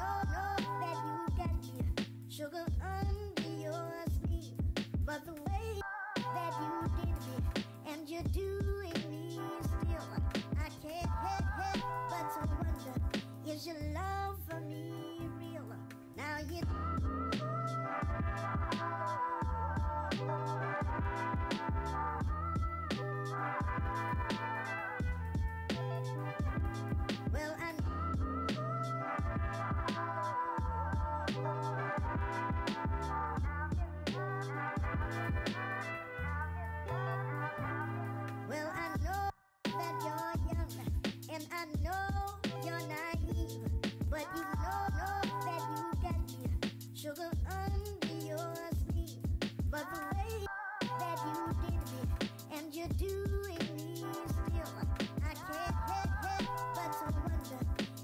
know that you got me sugar under your sleeve, but the way that you did me and you're doing me still, I can't help but to wonder, is your love for me real? Now you well, I well, I know that you're young and I know you're naive, but you know that you got me sugar under your sleeve, but the way that you did me and you're doing me still, I can't help but to wonder,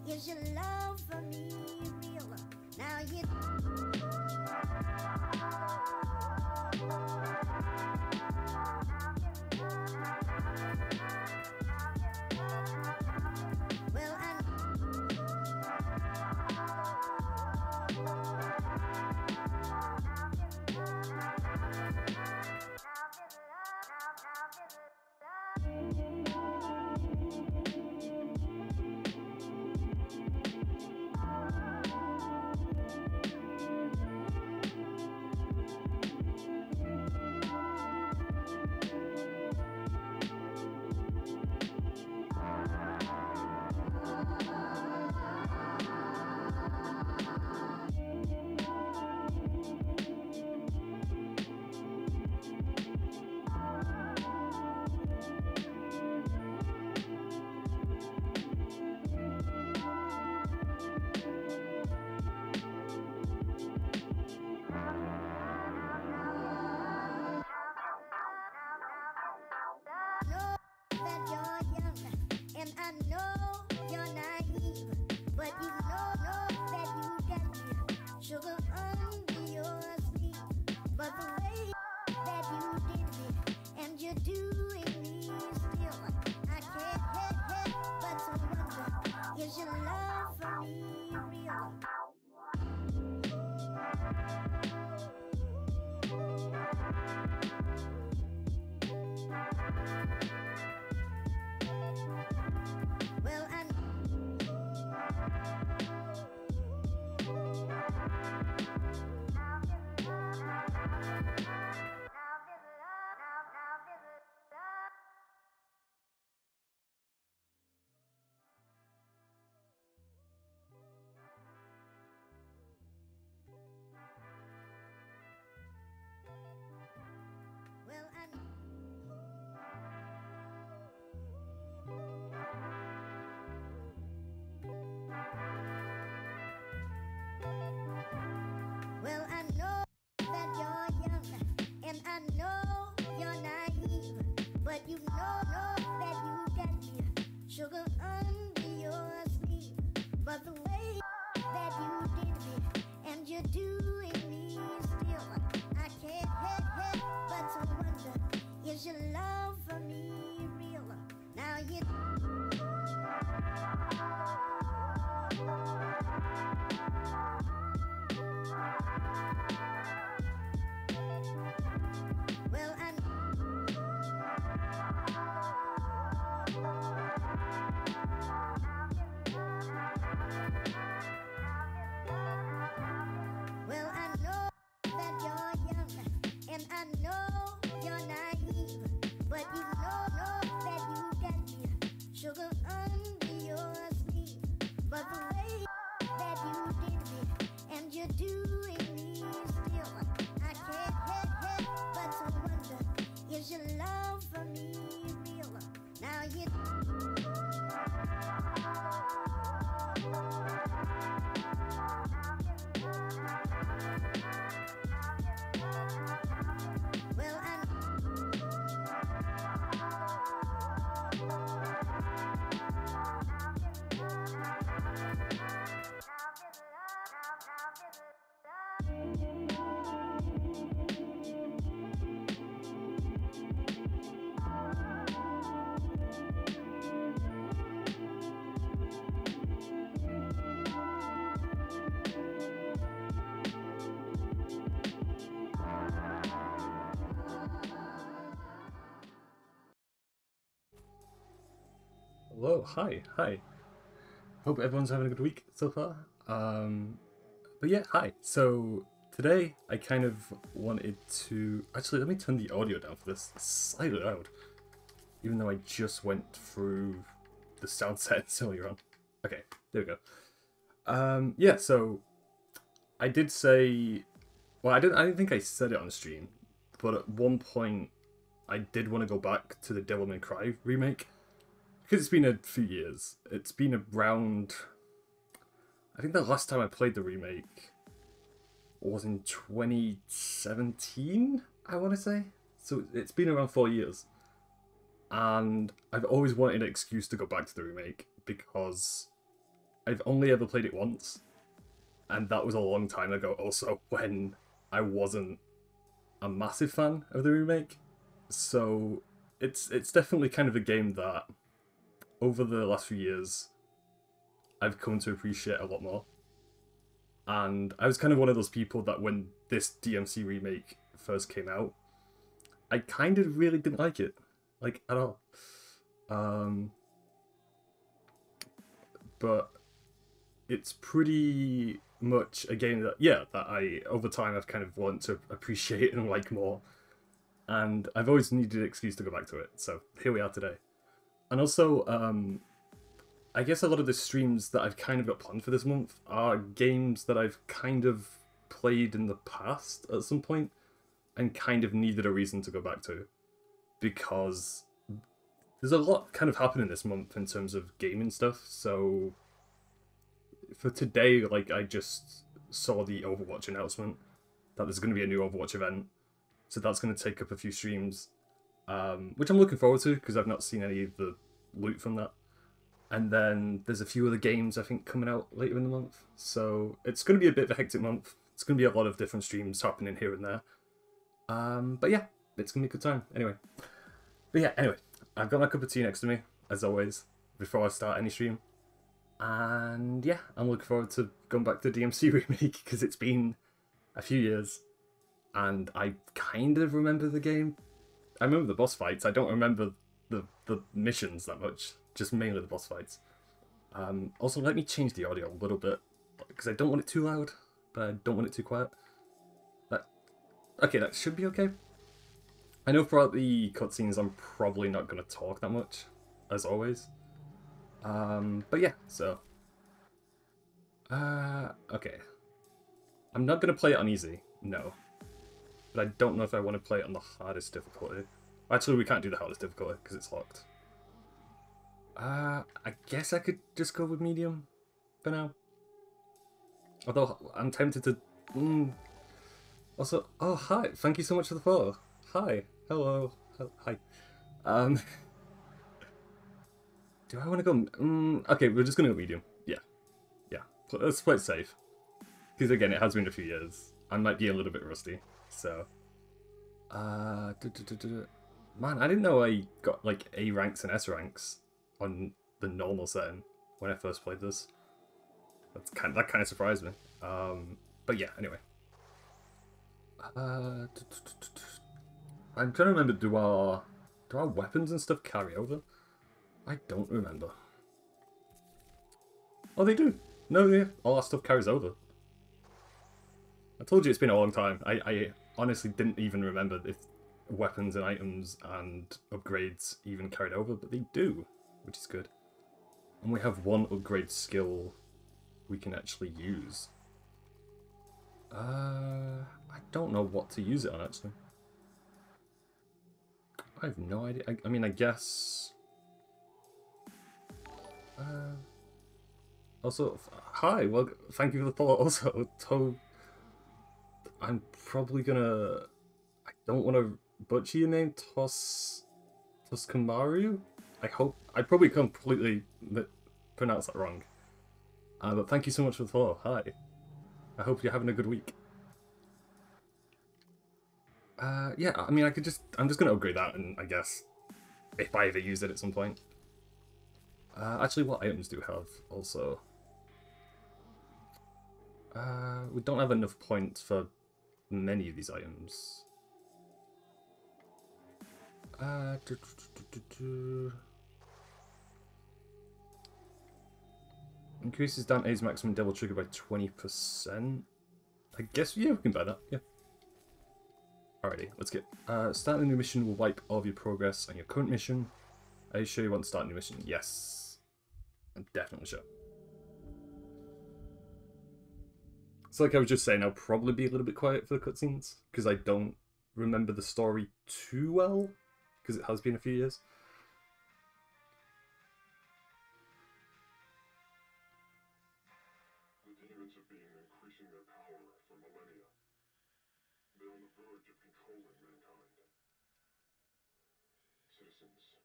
is your love for me real? Now you well, I know that you're young and I know you're naive, but you know that you got me sugar under your sleeve, but the way that you did me and you're doing me still, I can't help but to wonder, is your love for me real? Well, I well, I well, I know that you're young and I know you're naive, but you know that you got me sugar under your sleeve, but the way that you did me and you're doing me still, I can't help but to wonder, is your love for me real? Now you well, I well, Hello, hi. Hope everyone's having a good week so far. But yeah, hi. So today I kind of wanted to actually let me turn the audio down for this. It's slightly loud, even though I just went through the sound settings earlier on. Okay, there we go. Yeah. So I did say, well, I didn't think I said it on stream, but at one point I did want to go back to the Devil May Cry remake. Because it's been a few years. It's been around. I think the last time I played the remake was in 2017, I want to say. So it's been around 4 years. And I've always wanted an excuse to go back to the remake because I've only ever played it once. And that was a long time ago also when I wasn't a massive fan of the remake. So it's definitely kind of a game that over the last few years I've come to appreciate a lot more. And I was kind of one of those people that when this DmC remake first came out, I kind of really didn't like it. Like, at all. But it's pretty much a game that, yeah, that I, over time, I've kind of learned to appreciate and like more. And I've always needed an excuse to go back to it. So here we are today. And also, I guess a lot of the streams that I've kind of got planned for this month are games that I've kind of played in the past at some point and kind of needed a reason to go back to. Because there's a lot kind of happening this month in terms of gaming stuff. So for today, like, I just saw the Overwatch announcement that there's going to be a new Overwatch event. So that's going to take up a few streams, which I'm looking forward to because I've not seen any of the loot from that. And then there's a few other games, I think, coming out later in the month. So it's going to be a bit of a hectic month. It's going to be a lot of different streams happening here and there. But yeah, it's going to be a good time. Anyway. But yeah, anyway. I've got my cup of tea next to me, as always, before I start any stream. And yeah, I'm looking forward to going back to DmC remake because it's been a few years. And I kind of remember the game. I remember the boss fights. I don't remember the missions that much. Just mainly the boss fights. Also, let me change the audio a little bit because I don't want it too loud, but I don't want it too quiet. Okay, that should be okay. I know throughout the cutscenes I'm probably not going to talk that much, as always. But yeah, so. Okay. I'm not going to play it on easy, no. But I don't know if I want to play it on the hardest difficulty. Actually, we can't do the hardest difficulty because it's locked. I guess I could just go with medium for now. Although I'm tempted to. Also, oh hi! Thank you so much for the follow. Hi, hello, hi. Do I want to go? Okay, we're just gonna go medium. Yeah. Let's play it safe. Because again, it has been a few years. I might be a little bit rusty, so. Man, I didn't know I got like A ranks and S ranks on the normal setting when I first played this. That kind of surprised me. But yeah, anyway. I'm trying to remember. Do our weapons and stuff carry over? I don't remember. Oh, they do. No, yeah, all our stuff carries over. I told you it's been a long time. I honestly didn't even remember if weapons and items and upgrades even carried over, but they do, which is good. And we have one upgrade skill we can actually use. I don't know what to use it on, actually. I have no idea. I mean, I guess... Also, hi, well, thank you for the follow. Also, I'm probably gonna... I don't want to butcher your name, Toskamaru? I hope... I probably completely pronounced that wrong. But thank you so much for the follow. Hi. I hope you're having a good week. Yeah, I mean, I'm just gonna upgrade that, and I guess if I ever use it at some point. Actually, what items do we have also? We don't have enough points for many of these items. Increases Dante's maximum double trigger by 20%. I guess, yeah, we can buy that, yeah. Alrighty, let's get... starting a new mission will wipe all of your progress on your current mission. Are you sure you want to start a new mission? Yes. I'm definitely sure. So like I was just saying, I'll probably be a little bit quiet for the cutscenes, because I don't remember the story too well, because it has been a few years. The demons have been increasing their power for millennia. They're on the verge of controlling mankind. Citizens,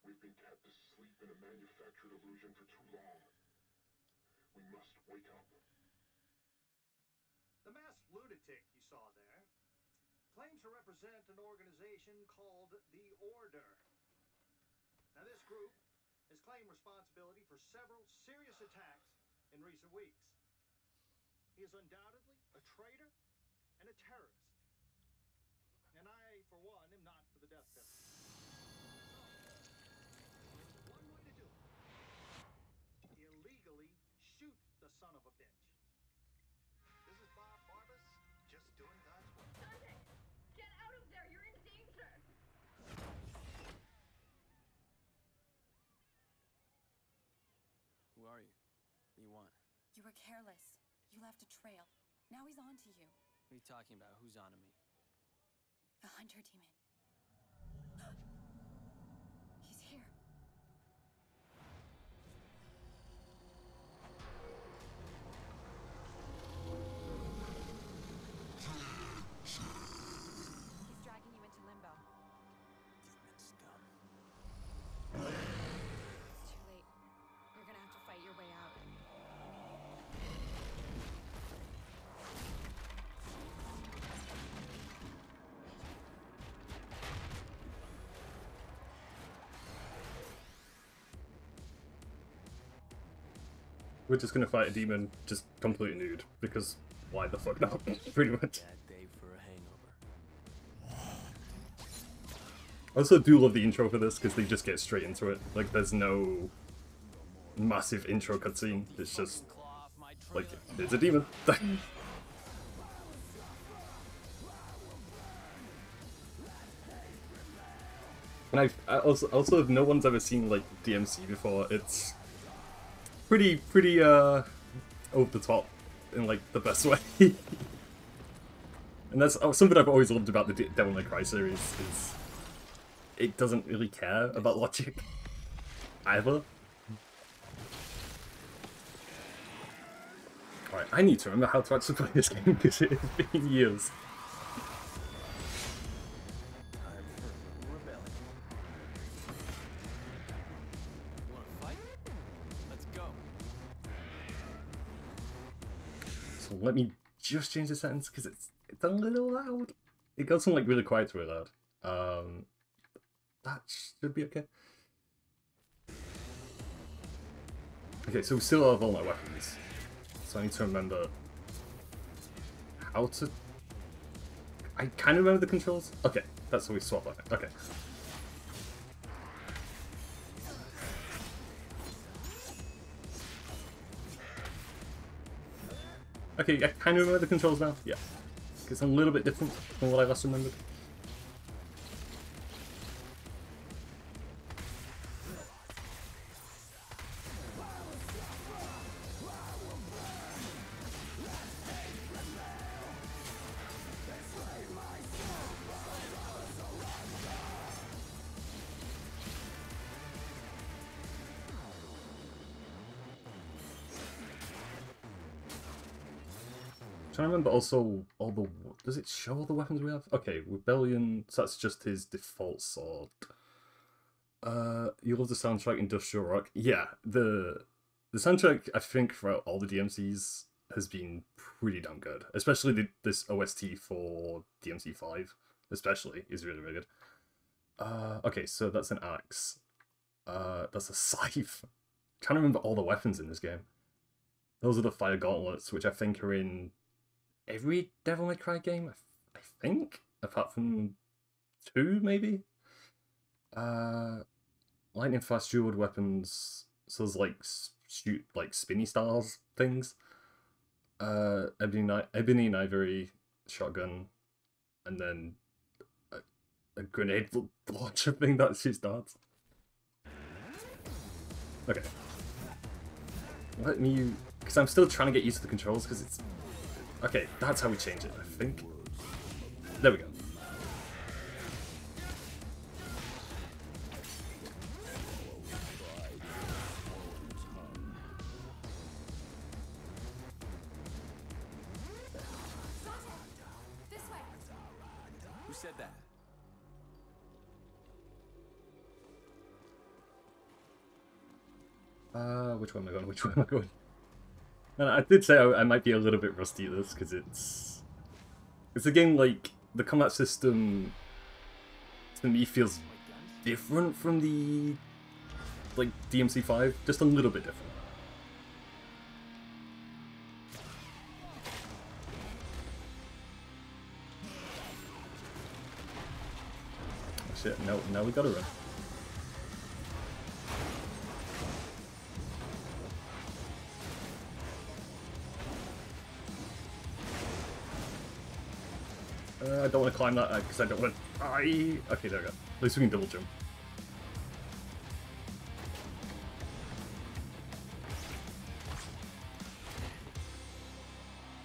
we've been kept asleep in a manufactured illusion for too long. We must wake up. The masked lunatic you saw there claims to represent an organization called the Order. Now, this group has claimed responsibility for several serious attacks in recent weeks. He is undoubtedly a traitor and a terrorist. And I, for one, am not for the death penalty. So, one way to do it. Illegally shoot the son of a bitch. This is Bob Barbas, just doing God's work. Dante! Get out of there! You're in danger! Who are you? What do you want? You were careless. You left a trail. Now he's on to you. What are you talking about? Who's on to me? A hunter demon. He's here. He's dragging you into limbo. Demon scum. It's too late. You're gonna have to fight your way out. We're just gonna fight a demon just completely nude, because why the fuck not? Pretty much. Bad day for a hangover. I also do love the intro for this, because they just get straight into it. Like, there's no massive intro cutscene, it's just, like, it's a demon. And I also, if no one's ever seen, like, DmC before, it's pretty over the top in, like, the best way. And that's something I've always loved about the Devil May Cry series, is it doesn't really care about logic either. Alright, I need to remember how to actually play this game, because it has been years. Time for rebellion. You wanna fight? Let's go. So let me just change the sentence, because it's a little loud. It goes from, like, really quiet to really loud. That should be okay. Okay, so we still have all my weapons. So I need to remember how to... I kind of remember the controls. Okay, that's how we swap weapon. Okay. Okay, I kind of remember the controls now. Yeah. It's a little bit different from what I last remembered. Trying to remember also all the... Does it show all the weapons we have? Okay, Rebellion, so that's just his default sword. You love the soundtrack, Industrial Rock. Yeah, the soundtrack, I think, throughout all the DMCs has been pretty damn good. Especially this OST for DMC 5, especially, is really, really good. Okay, so that's an axe. That's a scythe. I'm trying to remember all the weapons in this game. Those are the fire gauntlets, which I think are in every Devil May Cry game, I think, apart from 2, maybe? Lightning fast dual weapons, so there's like shoot like spinny stars things. Ebony and Ivory shotgun, and then a grenade launcher thing that shoots darts. Okay. Let me, because I'm still trying to get used to the controls, because it's... Okay, that's how we change it, I think. There we go. This way. Who said that? Which one am I going? Which one am I going? And I did say I might be a little bit rusty at this, because it's a game like, the combat system, to me, feels different from the, like, DmC 5, just a little bit different. Oh shit, now we gotta run. I don't want to climb that because I don't want to die. Okay, there we go. At least we can double jump.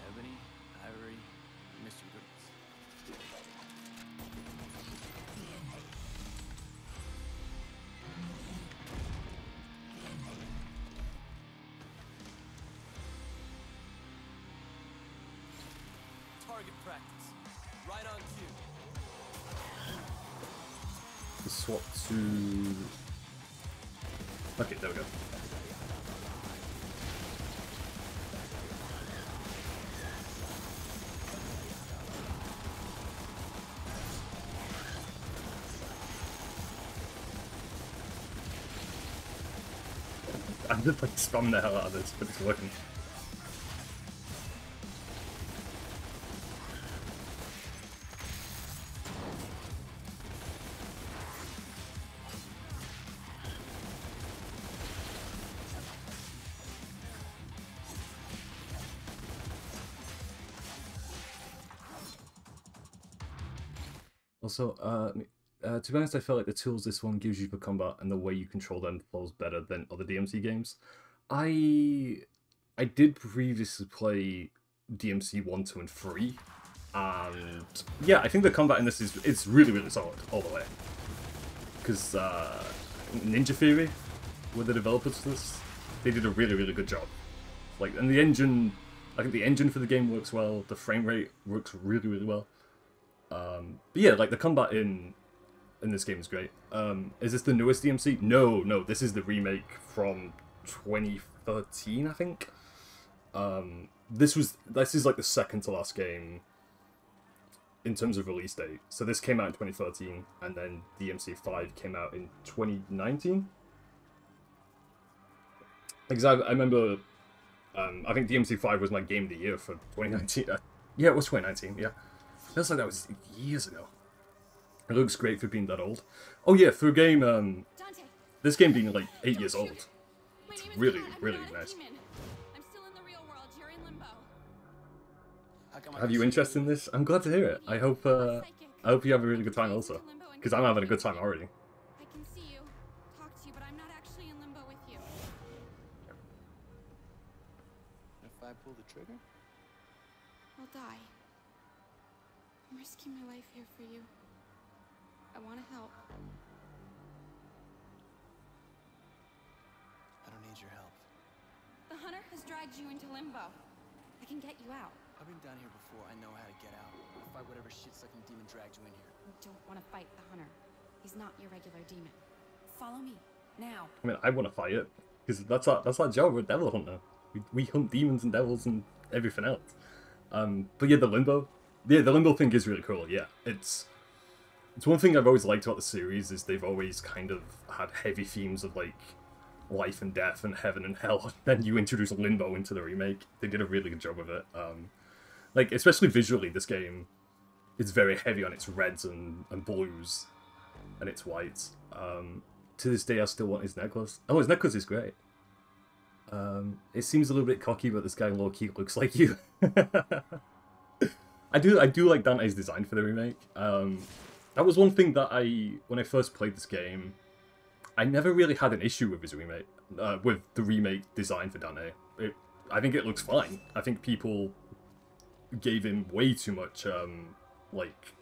Ebony, Ivory, Mr. Goodness. Target practice. Right on cue. Swap to... Okay, there we go. I'm just like spamming the hell out of this, but it's working. Also, to be honest, I felt like the tools this one gives you for combat and the way you control them flows better than other DmC games. I did previously play DmC 1, 2, and 3, and yeah, I think the combat in this is really, really solid all the way. Because Ninja Theory were the developers for this. They did a really, really good job. Like, and the engine, I think the engine for the game works well. The frame rate works really, really well. But yeah, like the combat in this game is great. Is this the newest DmC? No, this is the remake from 2013, I think. This is like the second to last game in terms of release date. So this came out in 2013, and then DmC 5 came out in 2019. Because I remember, I think DmC 5 was my game of the year for 2019. Yeah, it was 2019, yeah. Feels like that was years ago. It looks great for being that old. Oh yeah, for a game, Dante, this game being like 8 years shoot. old. My It's name is really, Kat. I'm really not a nice. demon. I'm still in the real world. You're in limbo. How come I Have can you see interest in this? I'm glad to hear it. I hope you have a really good time also. Because I'm having a good time already. I can see you, talk to you, but I'm not actually in limbo with you. If I pull the trigger? I'll die. I'm risking my life here for you. I want to help. I don't need your help. The hunter has dragged you into limbo. I can get you out. I've been down here before. I know how to get out. I'll fight whatever shit-sucking demon dragged you in here. You don't want to fight the hunter. He's not your regular demon. Follow me, now. I mean, I want to fight it. Because that's our job, we're devil hunter. We hunt demons and devils and everything else. But yeah, the limbo thing is really cool, yeah. It's one thing I've always liked about the series is they've always kind of had heavy themes of like life and death and heaven and hell. And then you introduce limbo into the remake. They did a really good job of it. Like, especially visually, this game is very heavy on its reds and blues and its whites. To this day, I still want his necklace. Oh, his necklace is great. It seems a little bit cocky, but this guy low-key looks like you. I do like Dante's design for the remake. That was one thing that when I first played this game, I never really had an issue with his remake, with the remake design for Dante. I think it looks fine. I think people gave him way too much, like,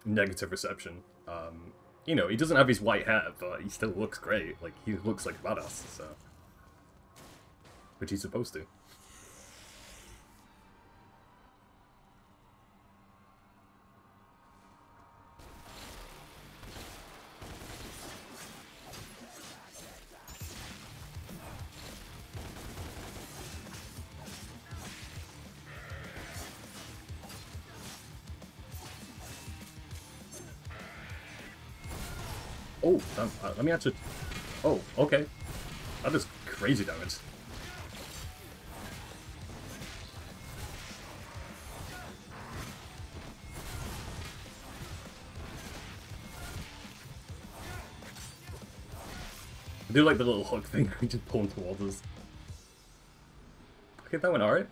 negative reception. You know, he doesn't have his white hair, but he still looks great. Like, he looks like a badass, so... Which he's supposed to. Oh, let me actually... Oh, okay. That is crazy damage. I do like the little hook thing, we just pull him towards us. Okay, that went alright.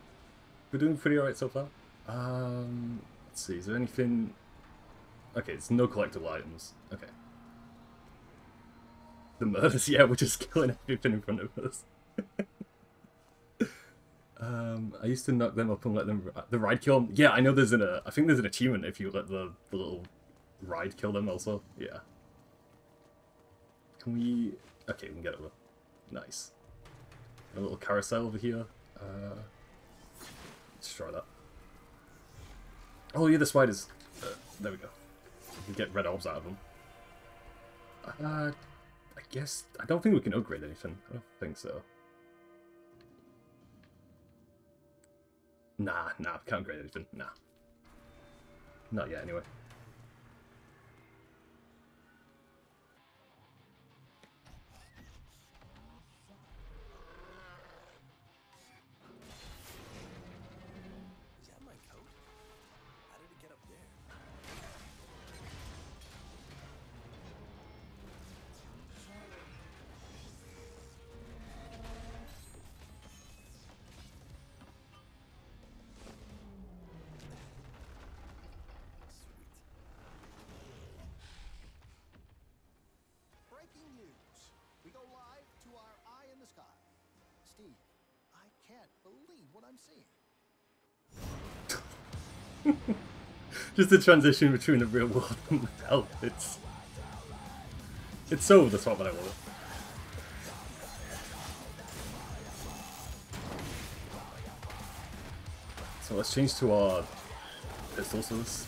We're doing pretty alright so far. Let's see, is there anything... Okay, it's no collectible items. Okay. The murders, yeah, we're just killing everything in front of us. I used to knock them up and let them... The ride kill them? Yeah, I know there's I think there's an achievement if you let the little ride kill them also. Yeah. Can we... Okay, we can get over. Nice. A little carousel over here. Let's try that. Oh yeah, the spiders. There we go. We can get red orbs out of them. I guess... I don't think we can upgrade anything. I don't think so. Nah, can't upgrade anything. Nah. Not yet, anyway. Is that my coat? How did it get up there? Breaking news. We go live to our eye in the sky. Steve, I can't believe what I'm seeing. Just the transition between the real world and the hell. It's so over the top, but I love it. So let's change to our pistols for this.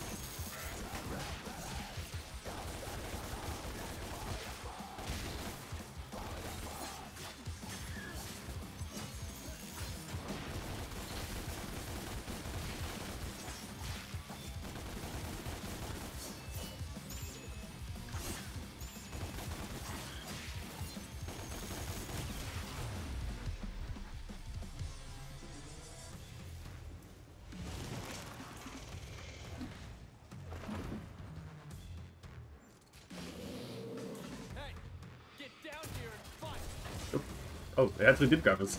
Oh, they actually did grab us.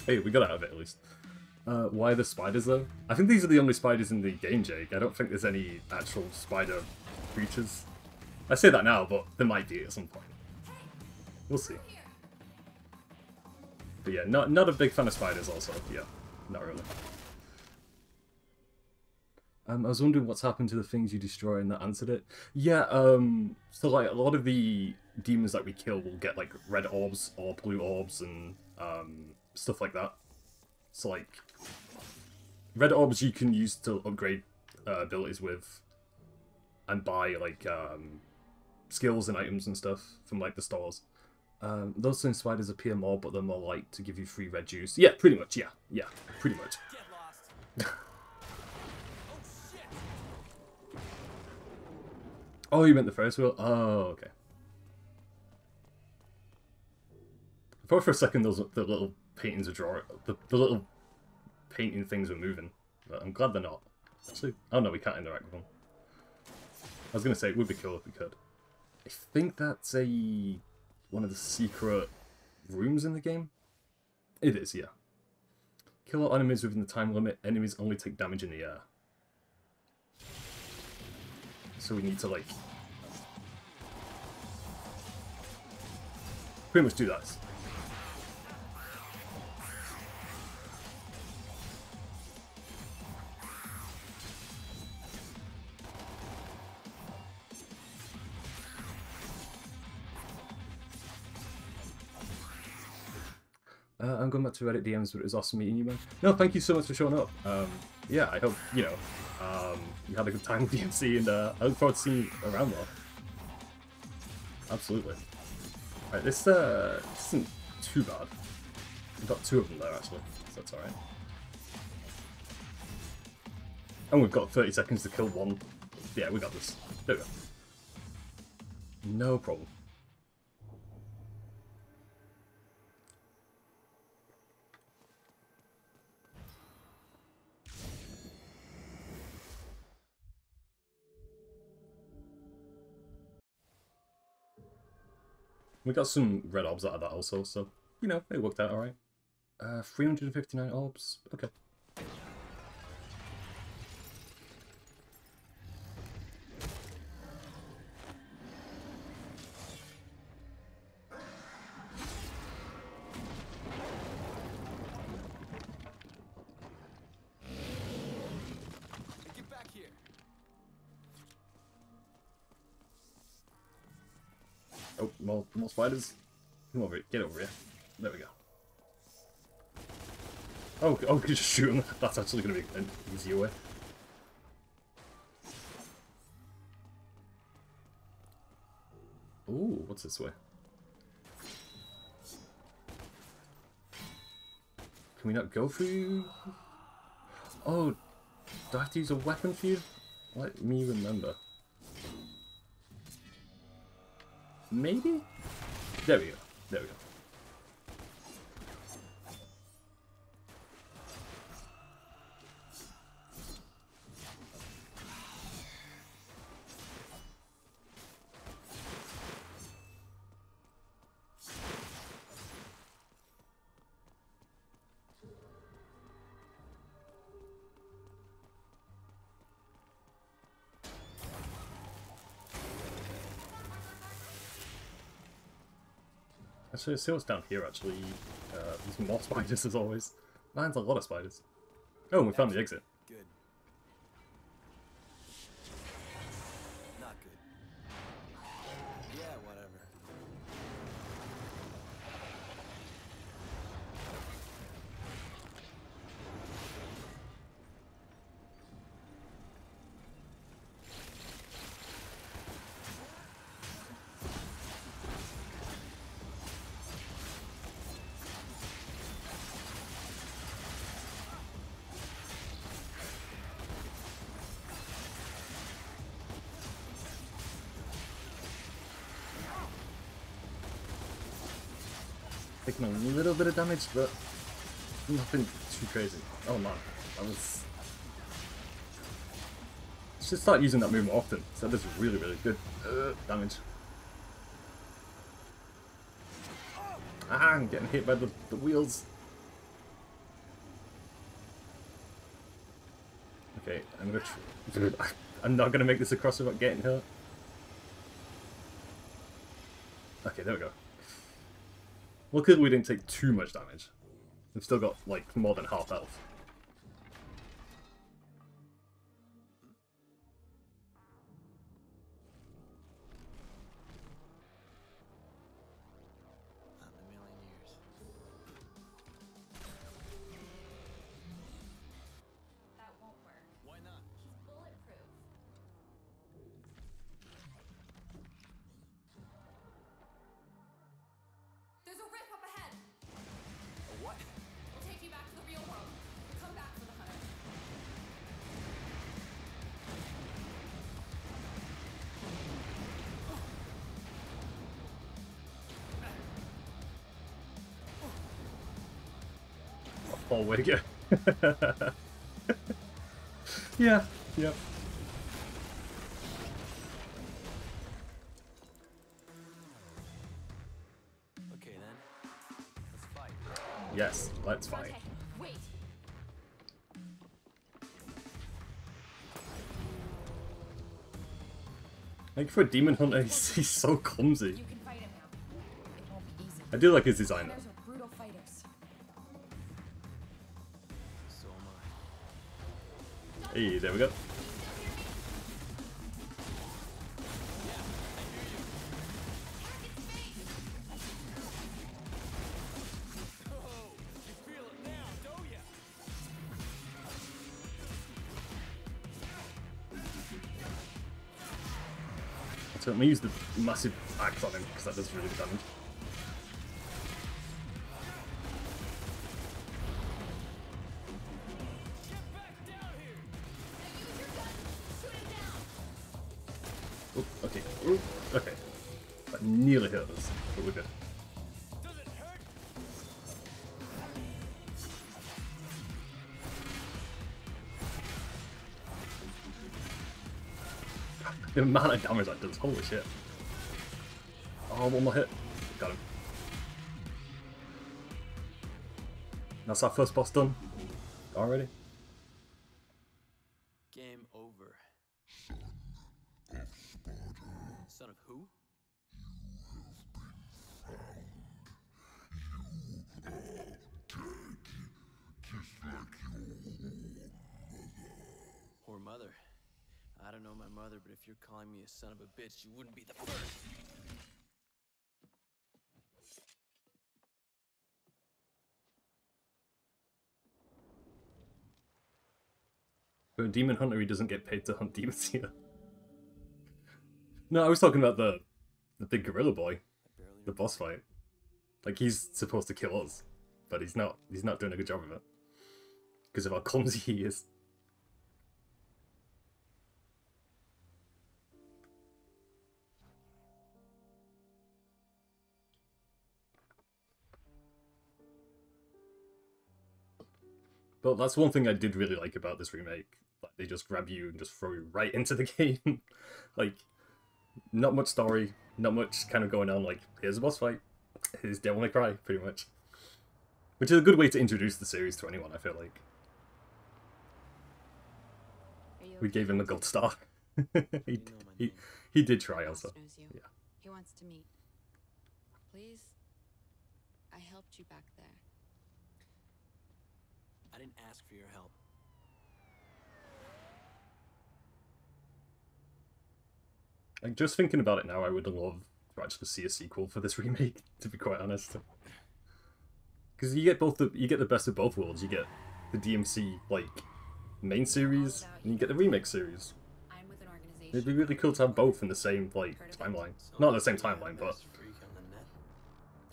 Hey, we got out of it at least. Why the spiders though? I think these are the only spiders in the game, Jake. I don't think there's any actual spider creatures. I say that now, but there might be at some point. We'll see. But yeah, not a big fan of spiders also. Yeah, not really. I was wondering what's happened to the things you destroy and that answered it. Yeah, so like a lot of the demons that we kill will get like red orbs or blue orbs and stuff like that. So like red orbs you can use to upgrade abilities with and buy like skills and items and stuff from like the stores. Those same spiders appear more, but they're more like to give you free red juice. Yeah, pretty much. Yeah, pretty much. Get lost. Oh, you meant the Ferris wheel? Oh, okay. I thought for a second those the little paintings were drawing, the little painting things were moving, but I'm glad they're not. Actually, oh no, we can't interact with them. I was gonna say it would be cool if we could. I think that's a one of the secret rooms in the game? It is, yeah. Kill all enemies within the time limit. Enemies only take damage in the air. So we need to, like, pretty much do that. I'm going back to Reddit DMs, but it was awesome meeting you, man. No, thank you so much for showing up. Yeah, I hope, you know, you had a good time with DmC, and I look forward to seeing you around more. Absolutely. Alright, this isn't too bad. We've got 2 of them there, actually, so that's alright. And we've got 30 seconds to kill 1. Yeah, we got this. There we go. No problem. We got some red orbs out of that also, so, you know, it worked out alright. 359 orbs, okay. Get back here. Oh, more spiders. Come over here. Get over here. There we go. Oh, we can just shoot them. That's actually going to be an easier way. Ooh, what's this way? Can we not go through? Oh, do I have to use a weapon for you? Let me remember. Maybe? There we go. There we go. Actually, see what's down here, actually. There's more spiders, as always. Man's a lot of spiders. Oh, and we found the exit. Good. Not good. Yeah, whatever. Taking a little bit of damage, but nothing too crazy. Oh man, that was... Should start using that move more often. So that's really, really good damage. Ah, I'm getting hit by the wheels. Okay, I'm gonna I'm not gonna make this across without getting hurt. Okay, there we go. Luckily we didn't take too much damage. We've still got, like, more than half health. Not in a million years. That won't work. Why not? He's bulletproof. There's a rip up ahead. A what? We'll take you back to the real world. Come back for the hunter. Oh, way to go. Yeah, yep. Yes, let's fight. Okay, wait. Like for a demon hunter, he's so clumsy. You can fight him now. It won't be easy. I do like his design though. Hunters are brutal fighters. So am I. Hey, there we go. So I'm gonna use the massive axe on him because that does really good damage. Oh, okay. Ooh, okay. That nearly hit us, but we're good. The amount of damage that does, holy shit. Oh, one more hit. Got him. That's our first boss done. Already. Game over. Son of who? Or mother. I don't know my mother, but if you're calling me a son of a bitch, you wouldn't be the first. For a demon hunter, he doesn't get paid to hunt demons here. No, I was talking about the big gorilla boy, the boss fight. Like he's supposed to kill us, but he's not. He's not doing a good job of it because of how clumsy he is. But that's one thing I did really like about this remake. Like they just grab you and just throw you right into the game. Like, not much story, not much kind of going on. Like, here's a boss fight. Here's Devil May Cry, pretty much. Which is a good way to introduce the series to anyone, I feel like. We gave him a gold star. he did try also. Yeah. He wants to meet. Please? I helped you back there. I didn't ask for your help. Like, just thinking about it now, I would love to actually see a sequel for this remake, to be quite honest. Because you get the best of both worlds. You get the DmC, like, main series, and you get the remake series. I'm with an organization. It'd be really cool to have both in the same, like, timeline. Not the same timeline, but,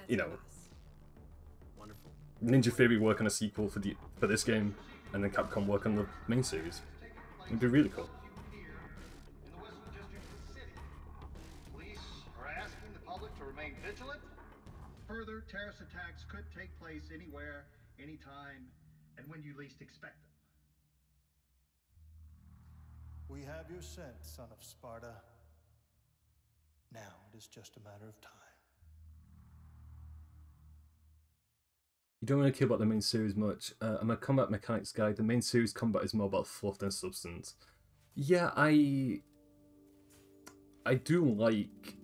you know, Wonderful. Ninja Theory work on a sequel for this game, and then Capcom work on the main series. It'd be really cool. In the Western District of the city, police are asking the public to remain vigilant. Further terrorist attacks could take place anywhere, anytime, and when you least expect them. We have your scent, son of Sparta. Now it is just a matter of time. You don't really care about the main series much. I'm a combat mechanics guy. The main series combat is more about fluff than substance. Yeah, I do like...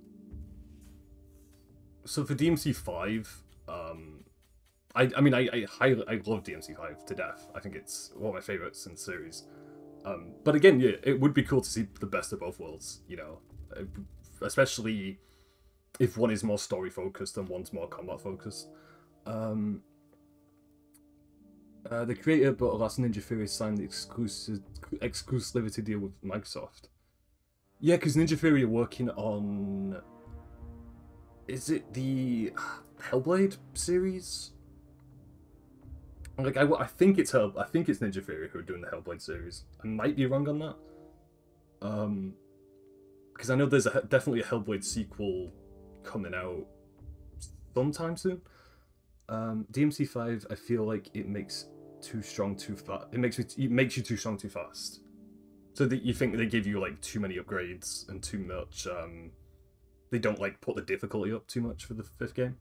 So for DmC 5, I love DmC 5 to death. I think it's one of my favourites in the series. But again, yeah, it would be cool to see the best of both worlds, you know. Especially if one is more story focused and one's more combat focused. The creator but last Ninja Theory signed the exclusivity deal with Microsoft. Yeah, because Ninja Theory are working on... Is it the Hellblade series? Like, I think it's Ninja Theory who are doing the Hellblade series. I might be wrong on that. Because I know there's definitely a Hellblade sequel coming out sometime soon. DmC 5, I feel like it makes too strong too fast. It makes you too strong too fast. So that you think they give you like too many upgrades and too much. They don't like put the difficulty up too much for the 5th game.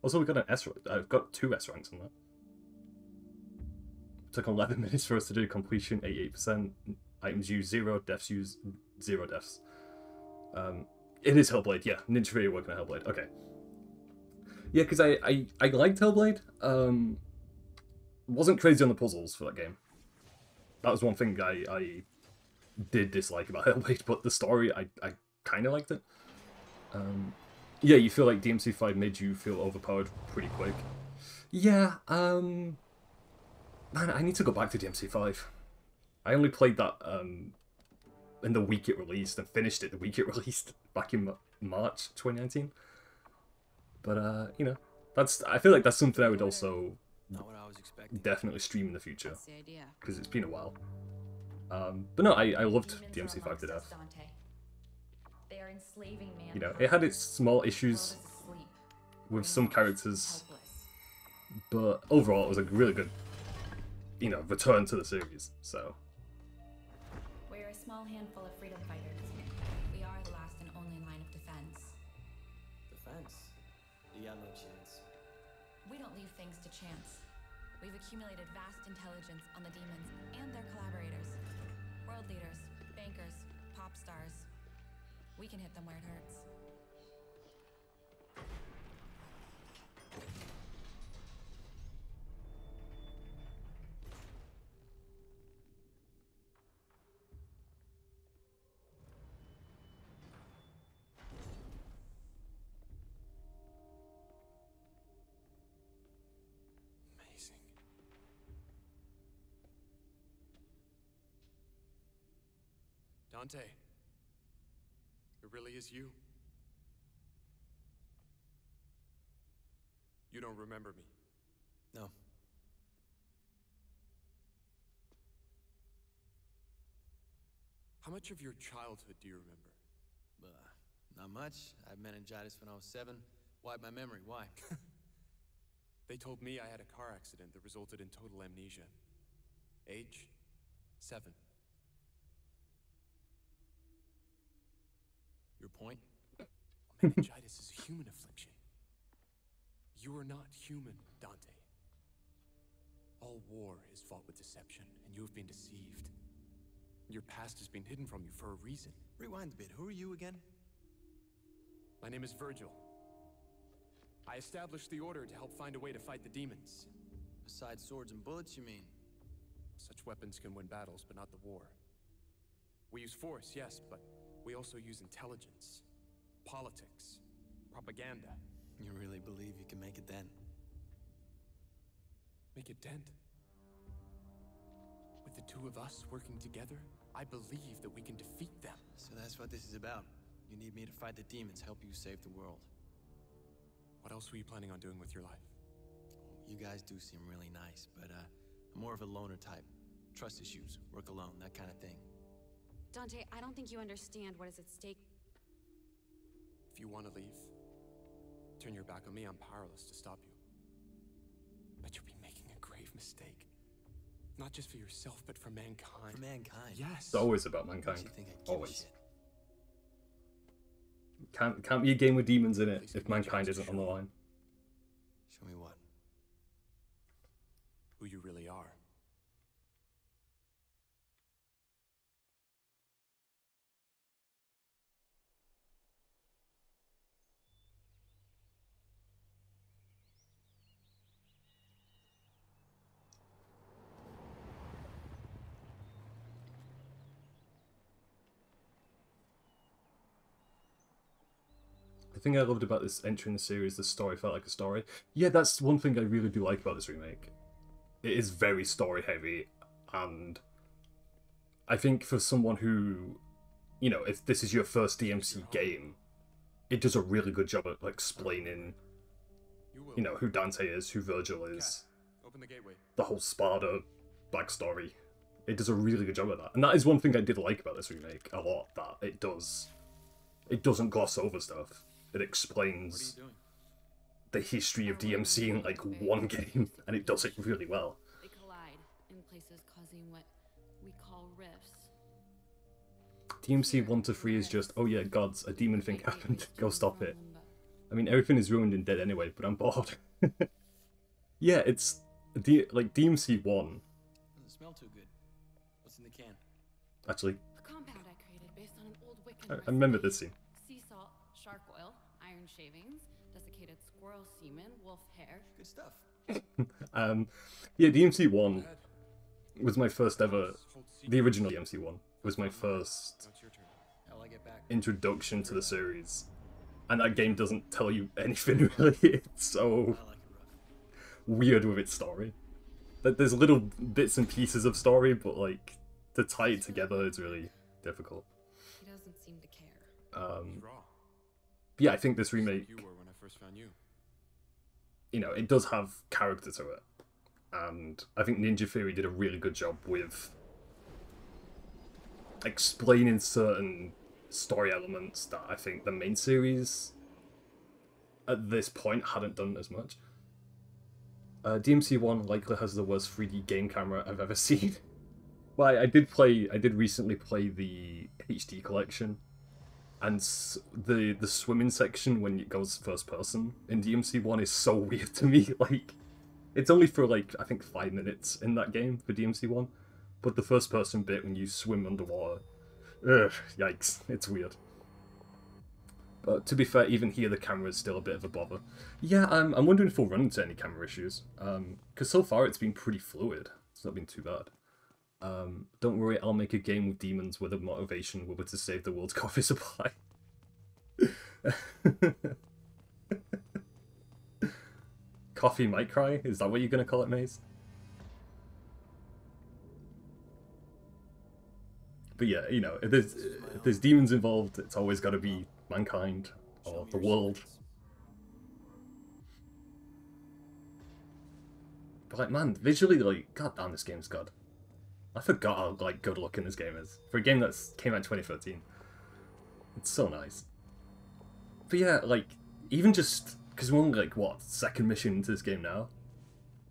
Also, we got an S. I've got 2 S ranks on that. Took 11 minutes for us to do completion, 88%. Items used 0, deaths used 0 deaths. It is Hellblade, yeah. Ninja Theory working on Hellblade. Okay. Yeah, because I liked Hellblade. Wasn't crazy on the puzzles for that game. That was one thing I did dislike about Hellblade, but the story, I kind of liked it. Yeah, you feel like DmC 5 made you feel overpowered pretty quick. Yeah, man, I need to go back to DmC 5. I only played that in the week it released and finished it the week it released back in March 2019. But you know, I feel like that's something I would also definitely stream in the future because it's been a while. But no, I loved DmC 5 to death. Dante. They are enslaving mankind. You know, it had its small issues with some characters, but overall it was a really good, you know, return to the series. So We're a small handful of freedom fighters. We are the last and only line of defense. Defense? You got no chance. We don't leave things to chance. We've accumulated vast intelligence on the demons and their collaborators. World leaders, bankers, pop stars. We can hit them where it hurts. Amazing. Dante. It really is you. You don't remember me? No. How much of your childhood do you remember? Not much. I had meningitis when I was 7. Wiped my memory. Why? They told me I had a car accident that resulted in total amnesia. Age? 7. Your point? Meningitis is a human affliction. You are not human, Dante. All war is fought with deception, and you have been deceived. Your past has been hidden from you for a reason. Rewind a bit. Who are you again? My name is Virgil. I established the Order to help find a way to fight the demons. Besides swords and bullets, you mean? Such weapons can win battles, but not the war. We use force, yes, but we also use intelligence, politics, propaganda. You really believe you can make a dent? Make a dent? With the two of us working together, I believe that we can defeat them. So that's what this is about. You need me to fight the demons, help you save the world. What else were you planning on doing with your life? You guys do seem really nice, but I'm more of a loner type. Trust issues, work alone, that kind of thing. Dante, I don't think you understand what is at stake. If you want to leave, turn your back on me, I'm powerless to stop you. But you'll be making a grave mistake. Not just for yourself, but for mankind. For mankind? Yes. It's always about mankind. You think I give Always. a shit? Can't be a game with demons in it if mankind isn't on the line. Show me what? Who you really are. The thing I loved about this entry in the series, the story felt like a story. Yeah, that's one thing I really do like about this remake. It is very story heavy, and I think for someone who, you know, if this is your first DmC game, it does a really good job at explaining, you know, who Dante is, who Virgil is, Open the gateway. the whole Sparta backstory. It does a really good job of that, and that is one thing I did like about this remake a lot. That it doesn't gloss over stuff. It explains the history of DmC in like one game, and it does it really well. They collide in places causing what we call rifts. DmC 1 to 3 is just, oh yeah, gods, a demon thing happened, go stop it. I mean, everything is ruined and dead anyway, but I'm bored. Yeah, it's like DmC 1. Doesn't smell too good. What's in the can? Actually, A compound I created based on an old Wiccan I recipe. remember this scene. Sea salt, shark oil, iron shavings, desiccated squirrel semen, wolf hair. Good stuff. Yeah, DmC 1 was my first ever. The original DmC 1 was my first Now it's your turn. How'll I get back? introduction to the series, and that game doesn't tell you anything really. It's so I like it rough. weird with its story. That there's little bits and pieces of story, but like to tie it together is really difficult. He doesn't seem to care. He's raw. Yeah, I think this remake, You were when I first found you. you know, it does have character to it, and I think Ninja Theory did a really good job with explaining certain story elements that I think the main series at this point hadn't done as much. DmC 1 likely has the worst 3D game camera I've ever seen. Well, I did recently play the HD collection, and the swimming section when it goes first person in DmC 1 is so weird to me. Like, it's only for like, I think 5 minutes in that game for DmC 1, but the first person bit when you swim underwater, ugh, yikes, it's weird. But to be fair, even here the camera is still a bit of a bother. Yeah, I'm wondering if we'll run into any camera issues, because so far it's been pretty fluid. It's not been too bad. Don't worry, I'll make a game with demons where the motivation will be to save the world's coffee supply. Coffee might cry? Is that what you're gonna call it, Maze? But yeah, you know, if there's demons involved, it's always got to be mankind or the world. But like, man, visually, like, goddamn, this game's good. I forgot how like good looking this game is for a game that came out in 2013. It's so nice. But yeah, like, even just because we're on like what second mission into this game now,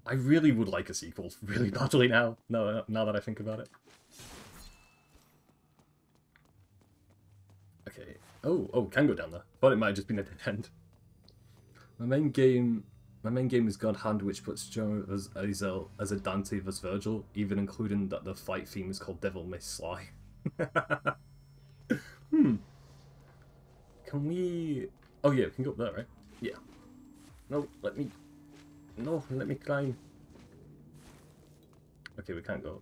I really would like a sequel really badly now. Now that I think about it. Okay. Oh, can go down there. Thought it might have just been a dead end. My main game is God Hand, which puts Joe as a Dante vs Virgil, even including that the fight theme is called Devil May Sly. Can we? Oh yeah, we can go up there, right? Yeah. No, let me climb. Okay, we can't go.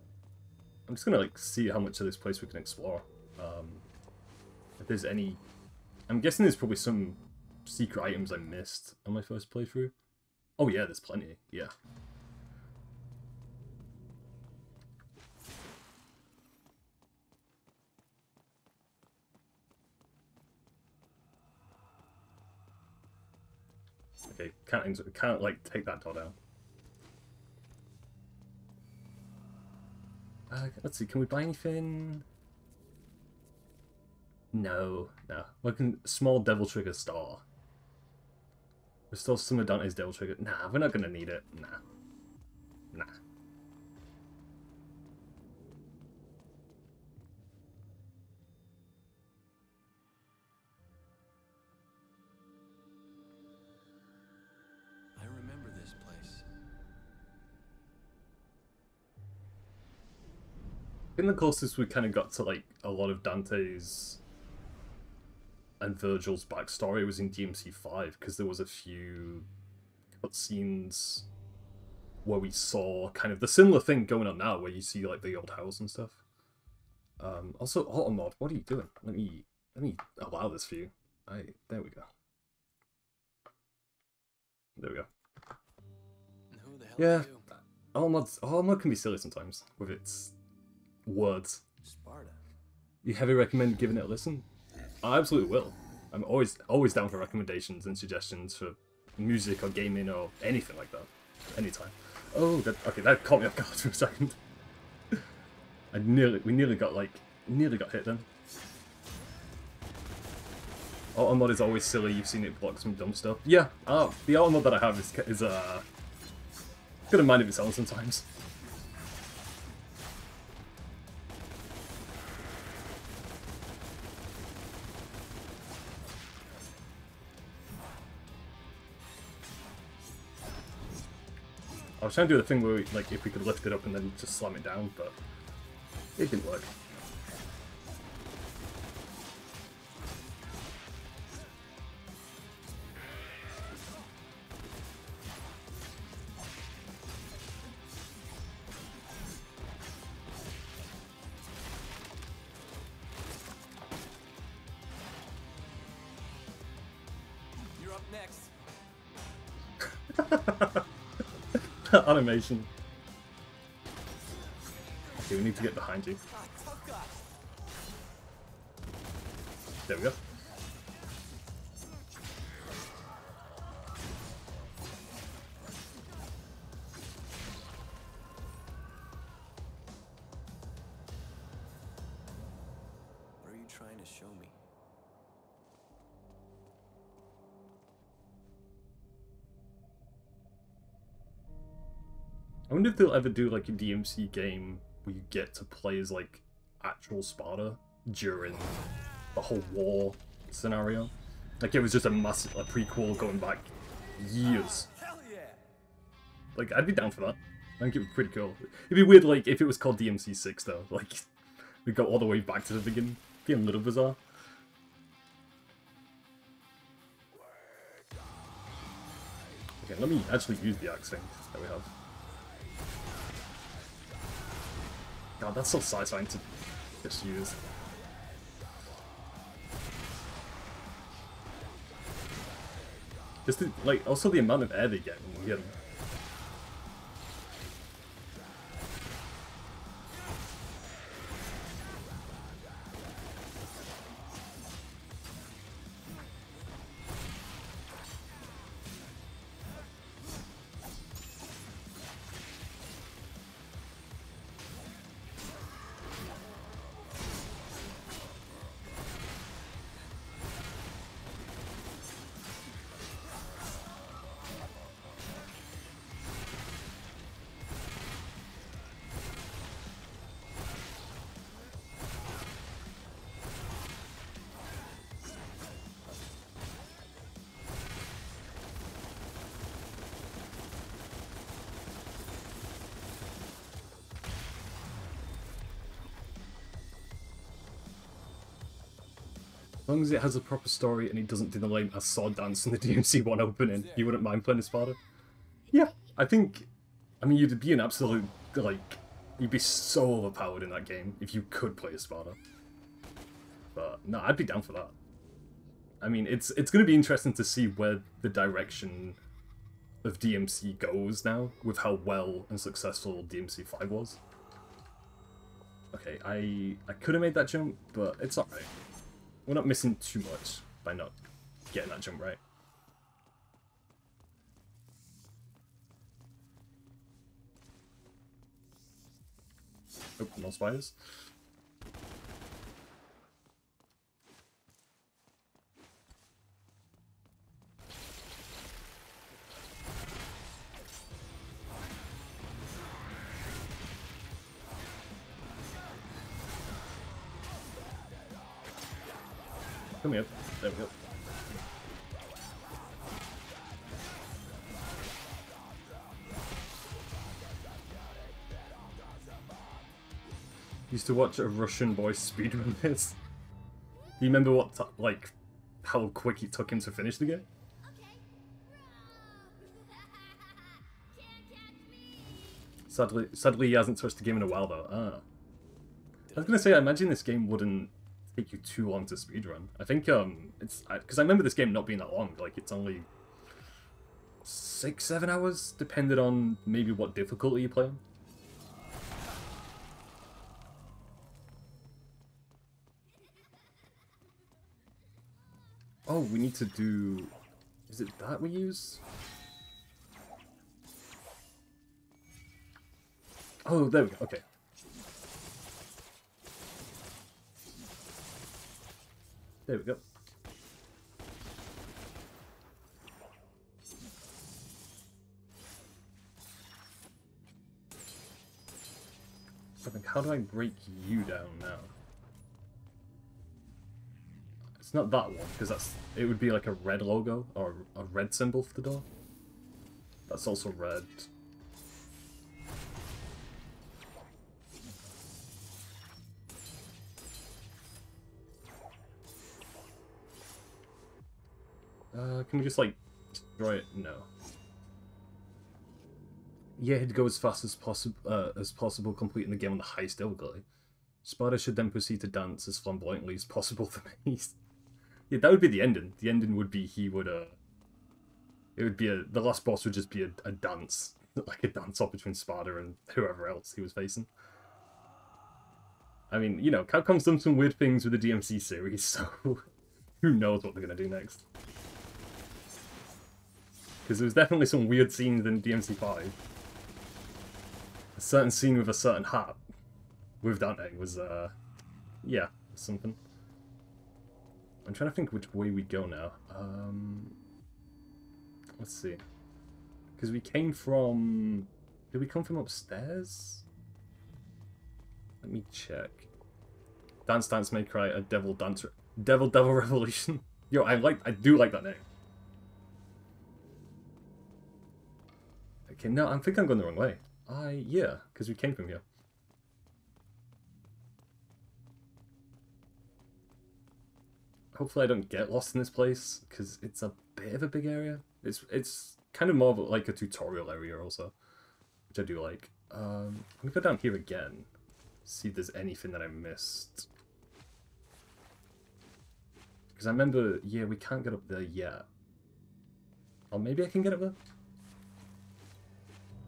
I'm just gonna like see how much of this place we can explore. If there's any, I'm guessing there's probably some secret items I missed on my first playthrough. Oh yeah, there's plenty. Yeah. Okay, can't like take that door down. Let's see, can we buy anything? No. We can small devil trigger star. Restore some of Dante's devil trigger. Nah, we're not gonna need it. Nah. I remember this place. I think the closest we kind of got to like a lot of Dante's and Virgil's backstory was in DmC 5, because there was a few cutscenes where we saw kind of the similar thing going on now, where you see like the old house and stuff. Also, Automod, what are you doing? Let me allow this for you. There we go. There we go. And who the hell Yeah, are you? Automod can be silly sometimes with its words. Sparta. You heavily recommend giving it a listen? I absolutely will. I'm always down for recommendations and suggestions for music or gaming or anything like that. Anytime. Oh, that caught me off guard for a second. We nearly got hit then. Automod is always silly. You've seen it block some dumb stuff. Yeah. The Automod that I have is got a mind of its own sometimes. was trying to do the thing where, like, if we could lift it up and then just slam it down, but it didn't work. You're up next. Animation. Okay, we need to get behind you. There we go. What are you trying to show me? I wonder if they'll ever do like a DmC game where you get to play as like actual Sparta during the whole war scenario. Like it was just a massive prequel going back years. Hell yeah! Like I'd be down for that. I think it would be pretty cool. It'd be weird like if it was called DmC 6 though. Like we go all the way back to the beginning. It'd be a little bizarre. Okay, let me actually use the axe thing that we have. God, that's so satisfying to just use. Just the, like, also the amount of air they get when we hit them. As long as it has a proper story and it doesn't do the lame as sword dance in the DmC 1 opening, you wouldn't mind playing as Sparta? Yeah, I think... I mean, you'd be an absolute, like... You'd be so overpowered in that game if you could play as Sparta. But, no, I'd be down for that. I mean, it's going to be interesting to see where the direction of DmC goes now, with how well and successful DmC 5 was. Okay, I could have made that jump, but it's alright. We're not missing too much by not getting that jump right. Oh, no spiders. Come here. There we go. Used to watch a Russian boy speedrun this. Do you remember what, like, how quick it took him to finish the game? Sadly, he hasn't touched the game in a while though. Ah. I was gonna say, I imagine this game wouldn't take you too long to speedrun. I think it's because I remember this game not being that long. Like it's only 6-7 hours, depending on maybe what difficulty you play on. Oh, we need to do... Is it that we use? Oh, there we go. Okay. There we go. I think, how do I break you down now? It's not that one, because it would be like a red logo, or a red symbol for the door. That's also red. Can we just, like, destroy it? No. Yeah, he'd go as fast as possible, completing the game on the highest difficulty. Sparta should then proceed to dance as flamboyantly as possible to me. Yeah, that would be the ending. The ending would be he would, it would be the last boss would just be a dance. Like a dance-off between Sparta and whoever else he was facing. I mean, you know, Capcom's done some weird things with the DmC series, so who knows what they're going to do next. Because there's definitely some weird scenes in DmC 5. A certain scene with a certain hat with Dante was, yeah, something. I'm trying to think which way we go now. Let's see. Because we came from... Did we come from upstairs? Let me check. Dance Dance May Cry, a Devil Dance... Devil Revolution. Yo, I do like that name. Okay, no, I think I'm going the wrong way. Yeah, because we came from here. Hopefully I don't get lost in this place, because it's a bit of a big area. It's kind of more of like a tutorial area also, which I do like. Let me go down here again, see if there's anything that I missed. Because I remember, yeah, we can't get up there yet. Or maybe I can get up there?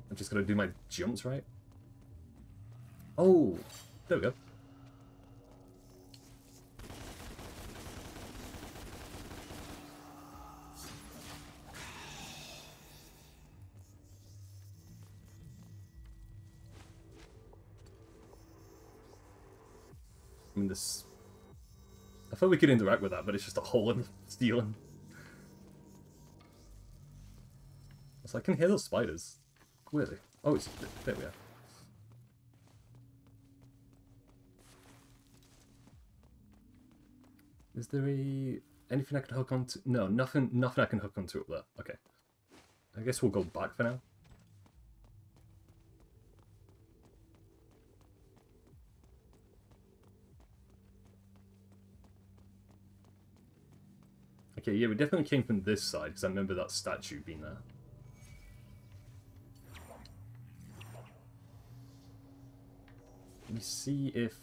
I'm just gonna do my jumps right. Oh, there we go. I mean, this... I thought we could interact with that, but it's just a hole in the ceiling. So I can hear those spiders. Weirdly. Oh, it's... There we are. Is there anything I can hook onto? No, nothing I can hook onto up there. Okay. I guess we'll go back for now. Okay, yeah, we definitely came from this side, because I remember that statue being there. Let me see if...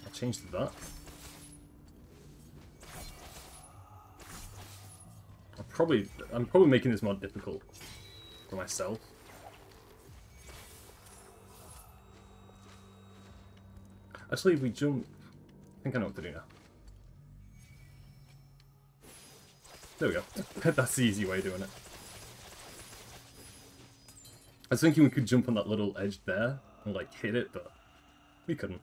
I'll change to that. I'm probably making this more difficult for myself. Actually, if we jump... I think I know what to do now. There we go. That's the easy way of doing it. I was thinking we could jump on that little edge there and, like, hit it, but we couldn't.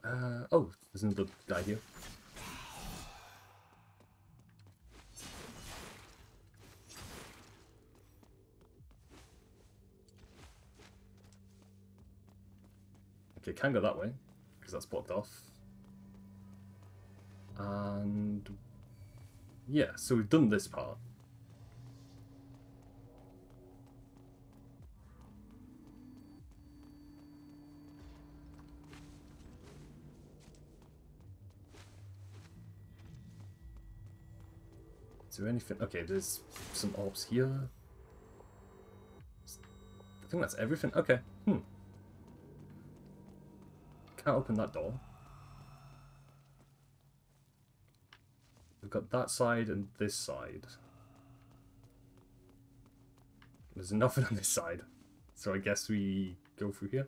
Oh, there's another guy here. Okay, can't go that way, because that's blocked off. And... yeah, so we've done this part. Is there anything? Okay, there's some orbs here. I think that's everything. Okay. Can't open that door. We've got that side and this side. There's nothing on this side. So I guess we go through here.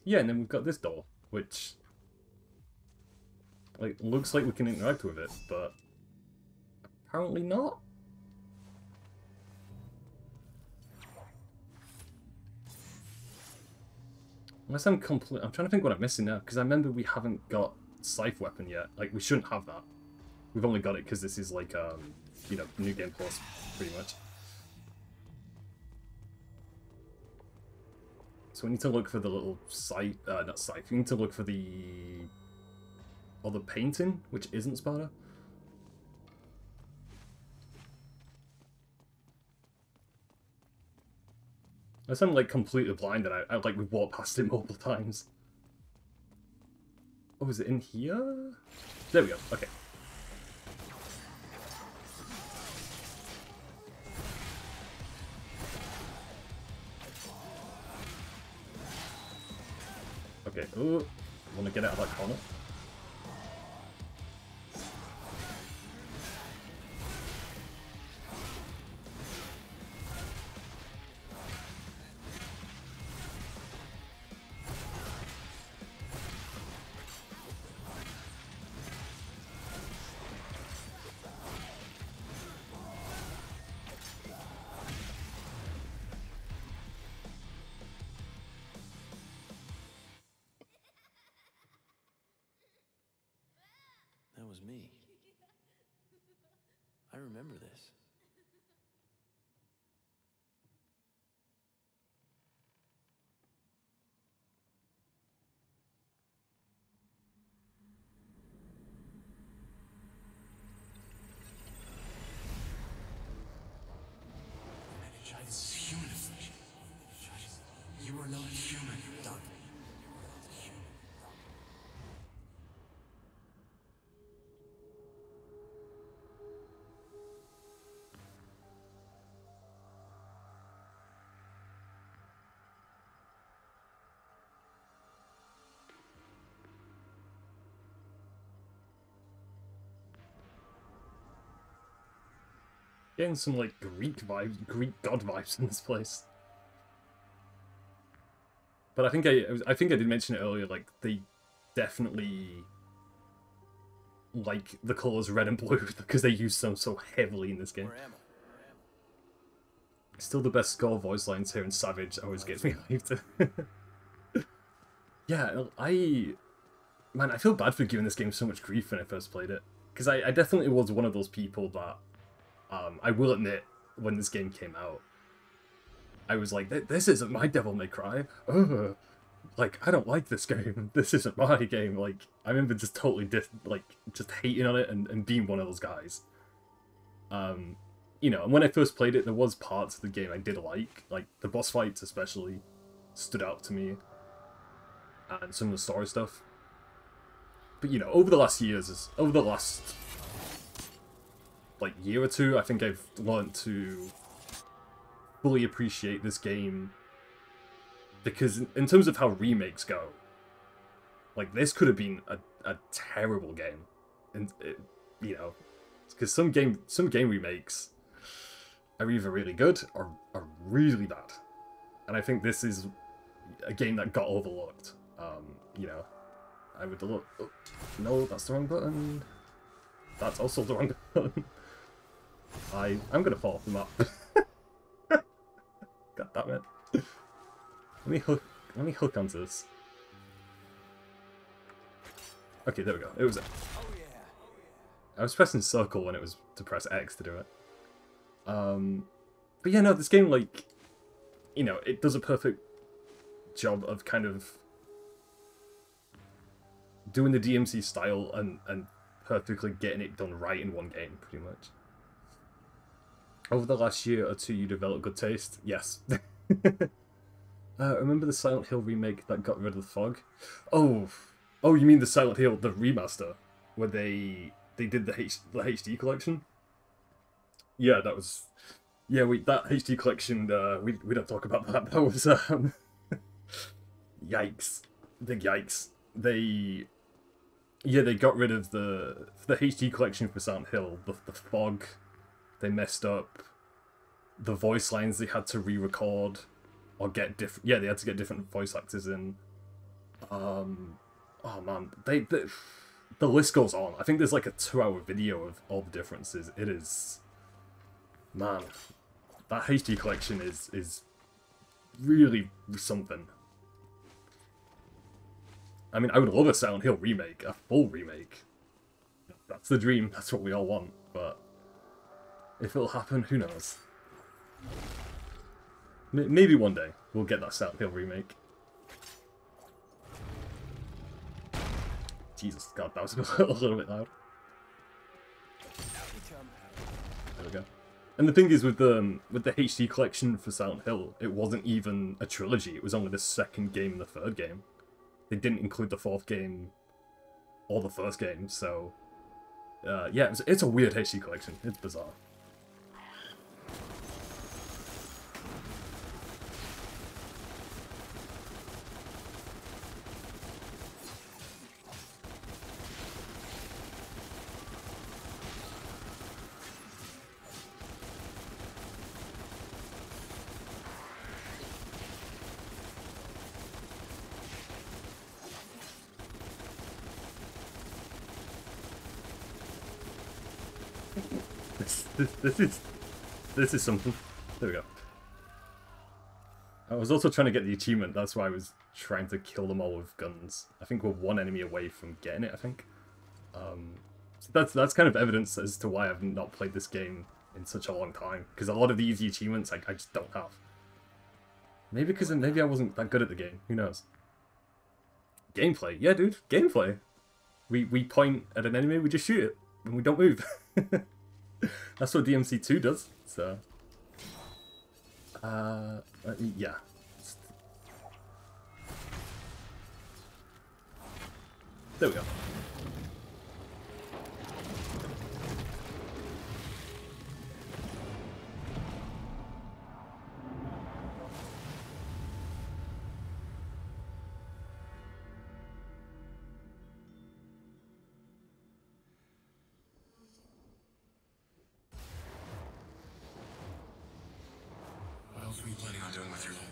Yeah, and then we've got this door, which like looks like we can interact with it, but apparently not. Unless I'm trying to think what I'm missing now, because I remember we haven't got Scythe weapon yet. Like, we shouldn't have that. We've only got it because this is like, you know, New Game Plus, pretty much. So we need to look for the little scythe, not scythe, we need to look for the other painting, which isn't Sparta. I sound like completely blind and I like we've walked past it multiple times. Oh, is it in here? There we go, okay. Okay, oh, I want to get out of that corner. That was me. I remember this. Meningitis is human affliction. You are not human, Dante. Getting some like Greek vibes, Greek god vibes in this place. But I think I did mention it earlier. Like they definitely like the colors red and blue because they use them so heavily in this game. Still the best score voice lines here in Savage always gets me hyped. Yeah, man, I feel bad for giving this game so much grief when I first played it. Because I definitely was one of those people that, I will admit, when this game came out, I was like, this isn't my Devil May Cry. Ugh. Like, I don't like this game. This isn't my game. Like, I remember just totally, just hating on it and being one of those guys. You know, and when I first played it, there was parts of the game I did like the boss fights especially stood out to me, and some of the story stuff. But you know, over the last like year or two, I think I've learned to fully appreciate this game, because in terms of how remakes go, like this could have been a terrible game, and you know, because some game remakes are either really good or are really bad, and I think this is a game that got overlooked. You know, I would look. Oh, no, that's the wrong button. That's also the wrong button. I'm gonna fall off the map. God damn it. Let me hook onto this. Okay, there we go. It was it. I was pressing circle when it was to press X to do it. But yeah, no, this game, like, you know, it does a perfect job of kind of doing the DmC style and perfectly getting it done right in one game, pretty much. Over the last year or two, you developed good taste. Yes. Remember the Silent Hill remake that got rid of the fog? Oh, you mean the Silent Hill, the remaster, where they did the HD collection? Yeah, that was... Yeah, that HD collection, we don't talk about that. That was, yikes. Big yikes. They got rid of the HD collection for Silent Hill, the fog. They messed up the voice lines. They had to re-record or get different. Yeah, they had to get different voice actors in. Oh man, the list goes on. I think there's like a 2-hour video of all the differences. It is, man, that HD collection is really something. I mean, I would love a Silent Hill remake, a full remake. That's the dream. That's what we all want. But if it'll happen, who knows? Maybe one day we'll get that Silent Hill remake. Jesus, God, that was a little bit loud. There we go. And the thing is, with the HD collection for Silent Hill, it wasn't even a trilogy. It was only the second game and the third game. They didn't include the fourth game or the first game, so yeah, it's a weird HD collection. It's bizarre. This is something. There we go. I was also trying to get the achievement. That's why I was trying to kill them all with guns. I think we're one enemy away from getting it. I think. So that's kind of evidence as to why I've not played this game in such a long time. Because a lot of the easy achievements I just don't have. Maybe because maybe I wasn't that good at the game. Who knows? Gameplay, yeah, dude. Gameplay. We point at an enemy, we just shoot it, and we don't move. That's what DmC 2 does, so... yeah. There we go. What else were you planning on doing with your life?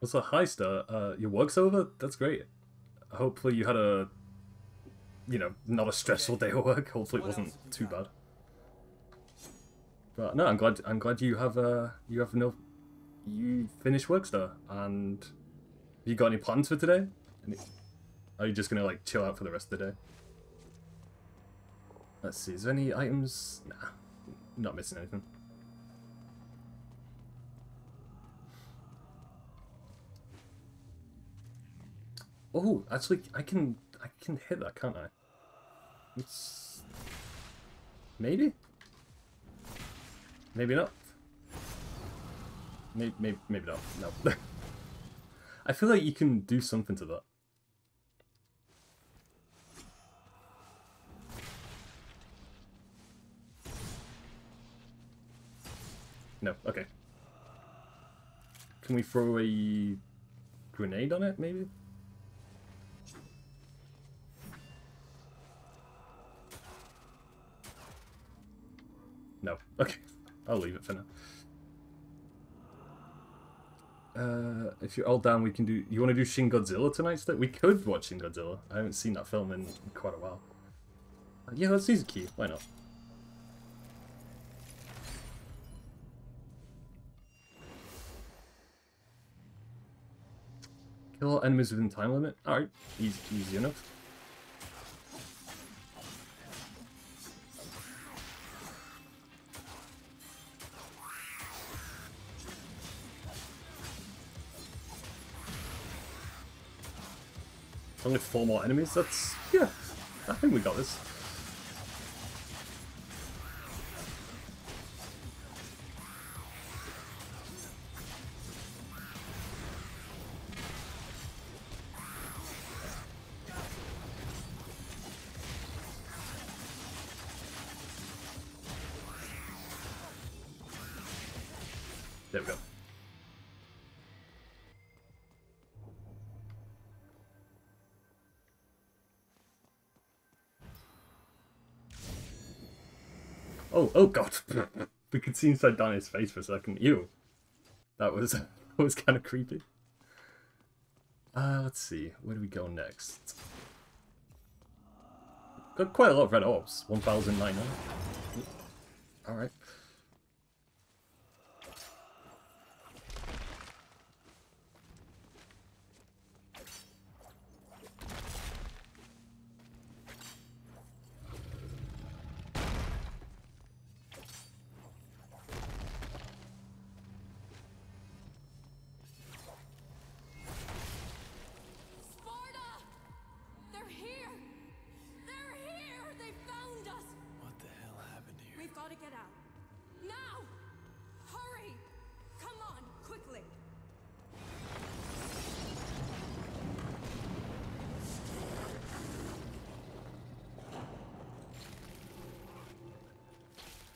Also, hi, Star. Your work's over? That's great. Hopefully you had a, you know, not a stressful day at work. Hopefully it wasn't too bad. But no, I'm glad you have you finished work, Star. And have you got any plans for today? Are you just gonna like chill out for the rest of the day? Let's see, is there any items? Nah, not missing anything. Oh, actually, I can hit that, can't I? It's... Maybe? Maybe not. Maybe not. No. I feel like you can do something to that. No, okay. Can we throw a grenade on it, maybe? No. Okay. I'll leave it for now. If you're all down, we can do... You want to do Shin Godzilla tonight? We could watch Shin Godzilla. I haven't seen that film in quite a while. Yeah, let's use a key. Why not? Kill all enemies within time limit? Alright, easy enough. Only 4 more enemies, that's... yeah, I think we got this. There we go. Oh god. We could see inside Danny's face for a second. Ew. That was kind of creepy. Let's see. Where do we go next? Got quite a lot of red orbs. 1,900. Alright. They're here! They're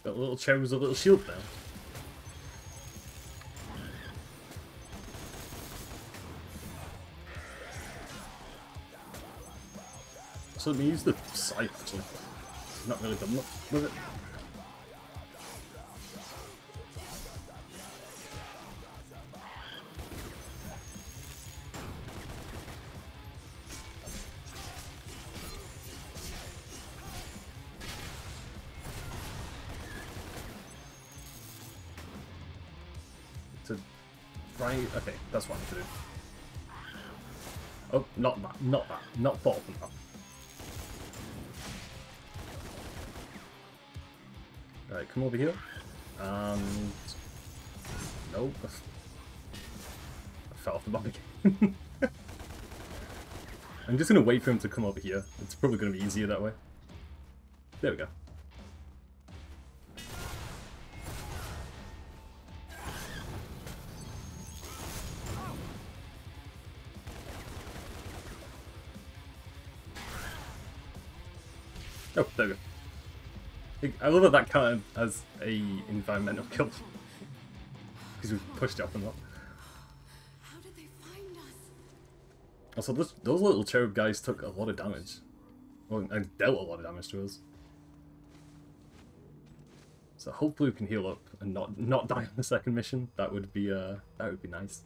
Got a little cherry with a little shield there. So let me use the scythe actually. Not really done much with it. Right, okay, that's what I need to do. Oh, not that, not fall from that. Alright, come over here. And... Nope. I fell off the map again. I'm just gonna wait for him to come over here. It's probably gonna be easier that way. There we go. Oh, there we go. I love that that counted as a environmental kill. Because we pushed it up and up. How did they find us? Also, those little cherub guys took a lot of damage. Well, and dealt a lot of damage to us. So hopefully we can heal up and not die on the second mission. That would be nice.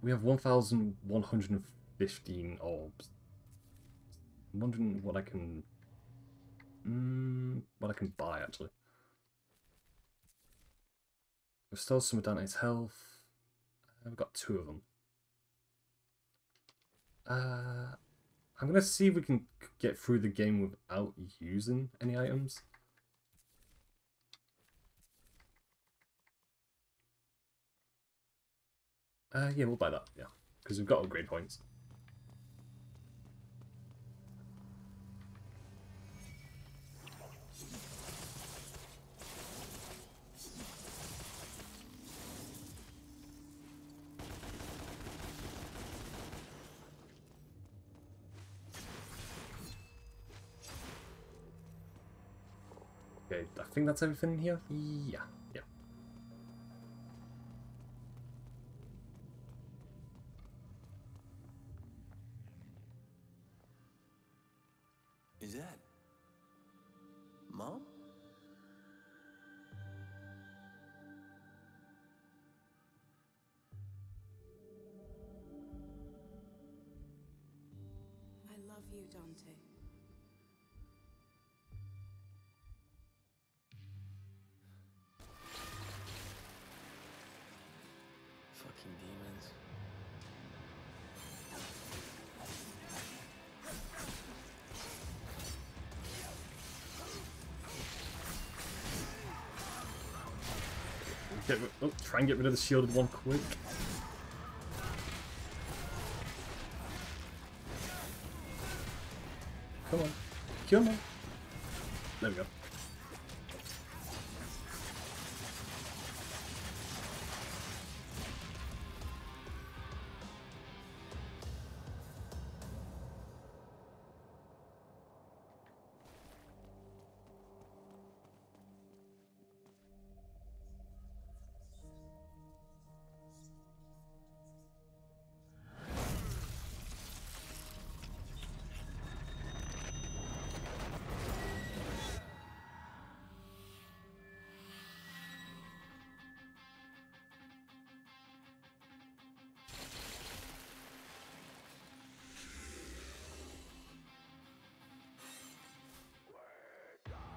We have 1,115 orbs. I'm wondering what I can buy actually. Restores some of Dante's health. We've got 2 of them. I'm gonna see if we can get through the game without using any items. Yeah, we'll buy that, yeah. Because we've got upgrade points. Okay, I think that's everything in here. Yeah, yeah. Is that Mom? I love you, Dante. Fucking demons. Try and get rid of the shielded one quick. Come on. Come on. There we go.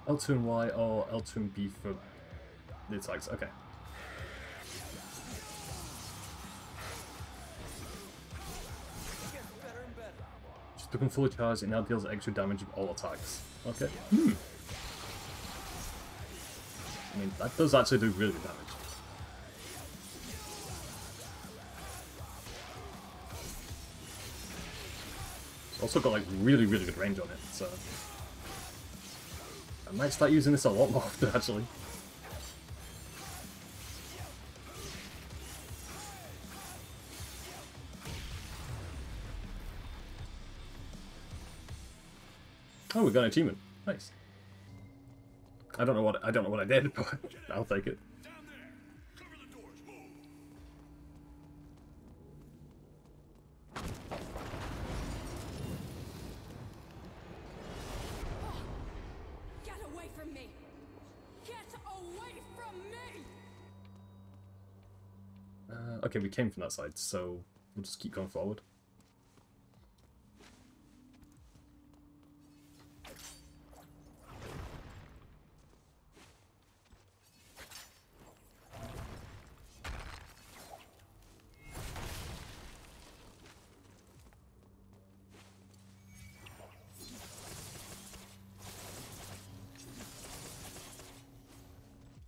L2 and Y or L2 and B for the attacks. Okay. Just become fully charged, it now deals extra damage of all attacks. Okay. I mean, that does actually do really good damage. It's also got like really good range on it, so I might start using this a lot more often, actually. Oh, we got an achievement. Nice. I don't know what I did, but I'll take it. Down there! Cover the doors, move! Get away from me! Get away from me! Okay, we came from that side, so we'll just keep going forward.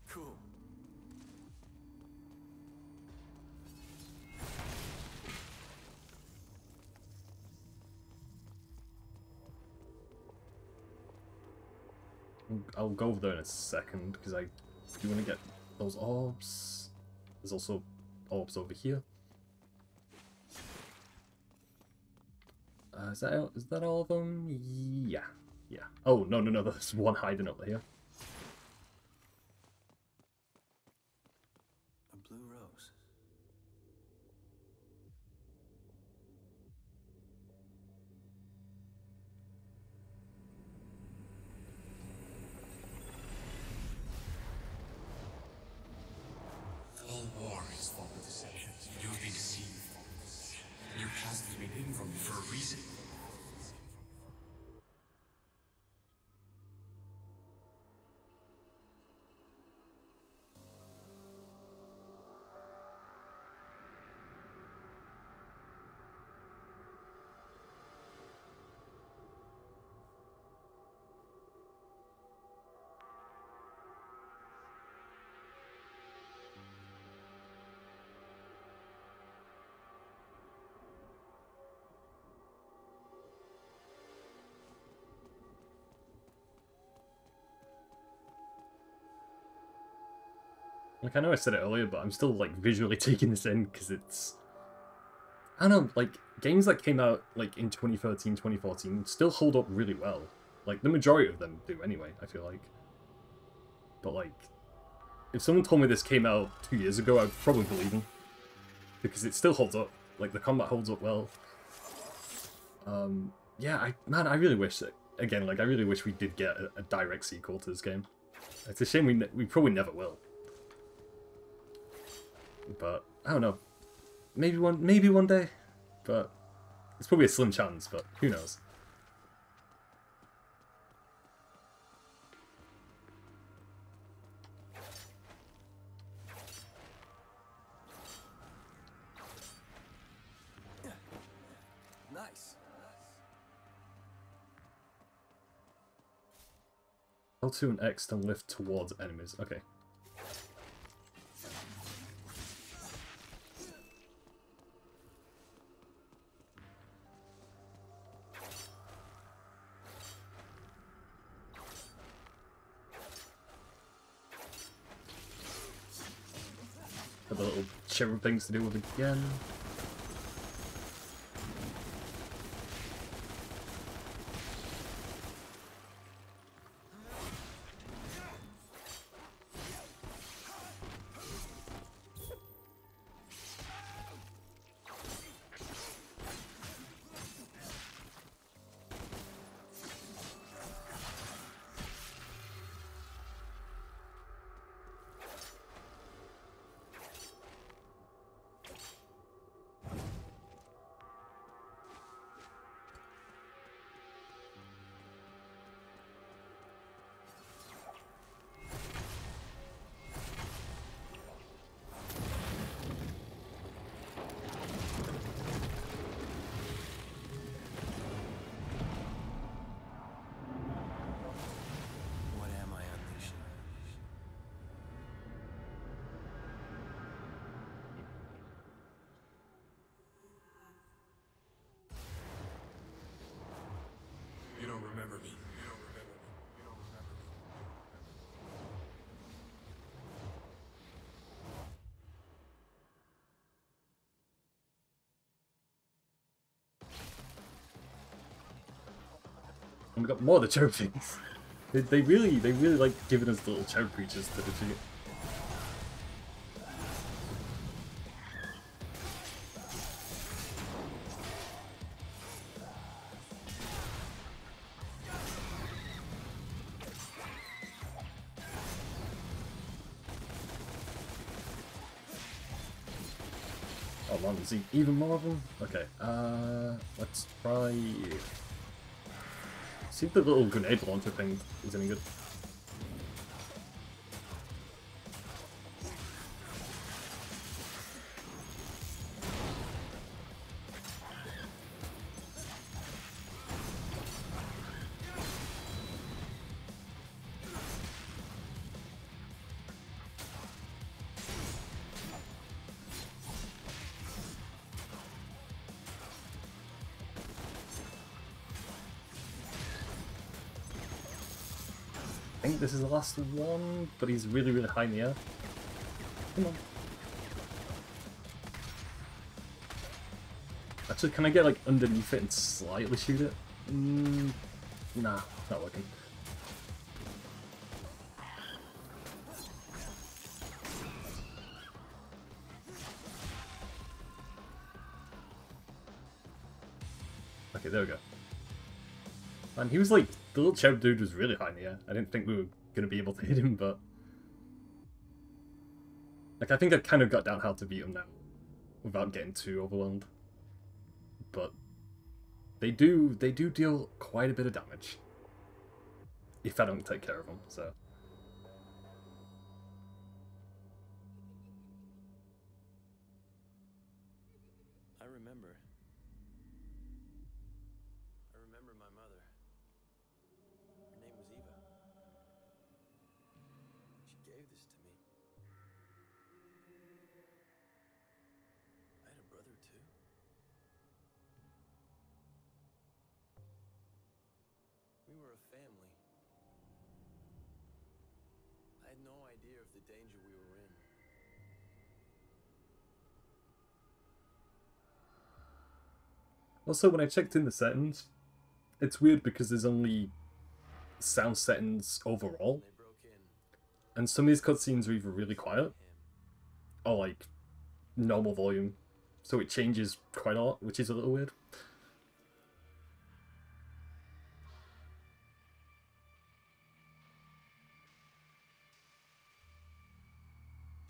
Cool. I'll go over there in a second, because I do want to get those orbs. There's also orbs over here. Is that all of them? Yeah. Yeah. Oh, no, there's one hiding over here. A blue rose. All war is fought with deception. You've been deceived. Your past has been hidden from you for a reason. Like, I know I said it earlier, but I'm still, like, visually taking this in, because it's... I don't know, like, games that came out, like, in 2013, 2014 still hold up really well. Like, the majority of them do anyway, I feel like. But, like, if someone told me this came out 2 years ago, I'd probably believe them. Because it still holds up. Like, the combat holds up well. Yeah, I really wish that... Again, like, I really wish we did get a direct sequel to this game. It's a shame we probably never will. But I don't know. Maybe one day. But it's probably a slim chance, but who knows. Nice. L2 and X to lift towards enemies. Okay. Got the little cherub things to do with again. And we got more of the cherub things. They really like giving us little cherub creatures to defeat. Oh man, is even more of them? Okay, let's try... See if the little grenade launcher thing is any good. I think this is the last one, but he's really high in the air. Come on. Actually, can I get like underneath it and slightly shoot it? Nah, not working. Okay, there we go. And he was like, the little cherub dude was really high in the air. I didn't think we were going to be able to hit him, but... Like, I think I kind of got down how to beat him now, without getting too overwhelmed. But they do deal quite a bit of damage, if I don't take care of them, so... I remember my mother. Her name was Eva. She gave this to me. I had a brother too. We were a family. I had no idea of the danger we were in. Also, when I checked in the settings, it's weird because there's only sound settings overall, and some of these cutscenes are either really quiet or like normal volume, so it changes quite a lot, which is a little weird.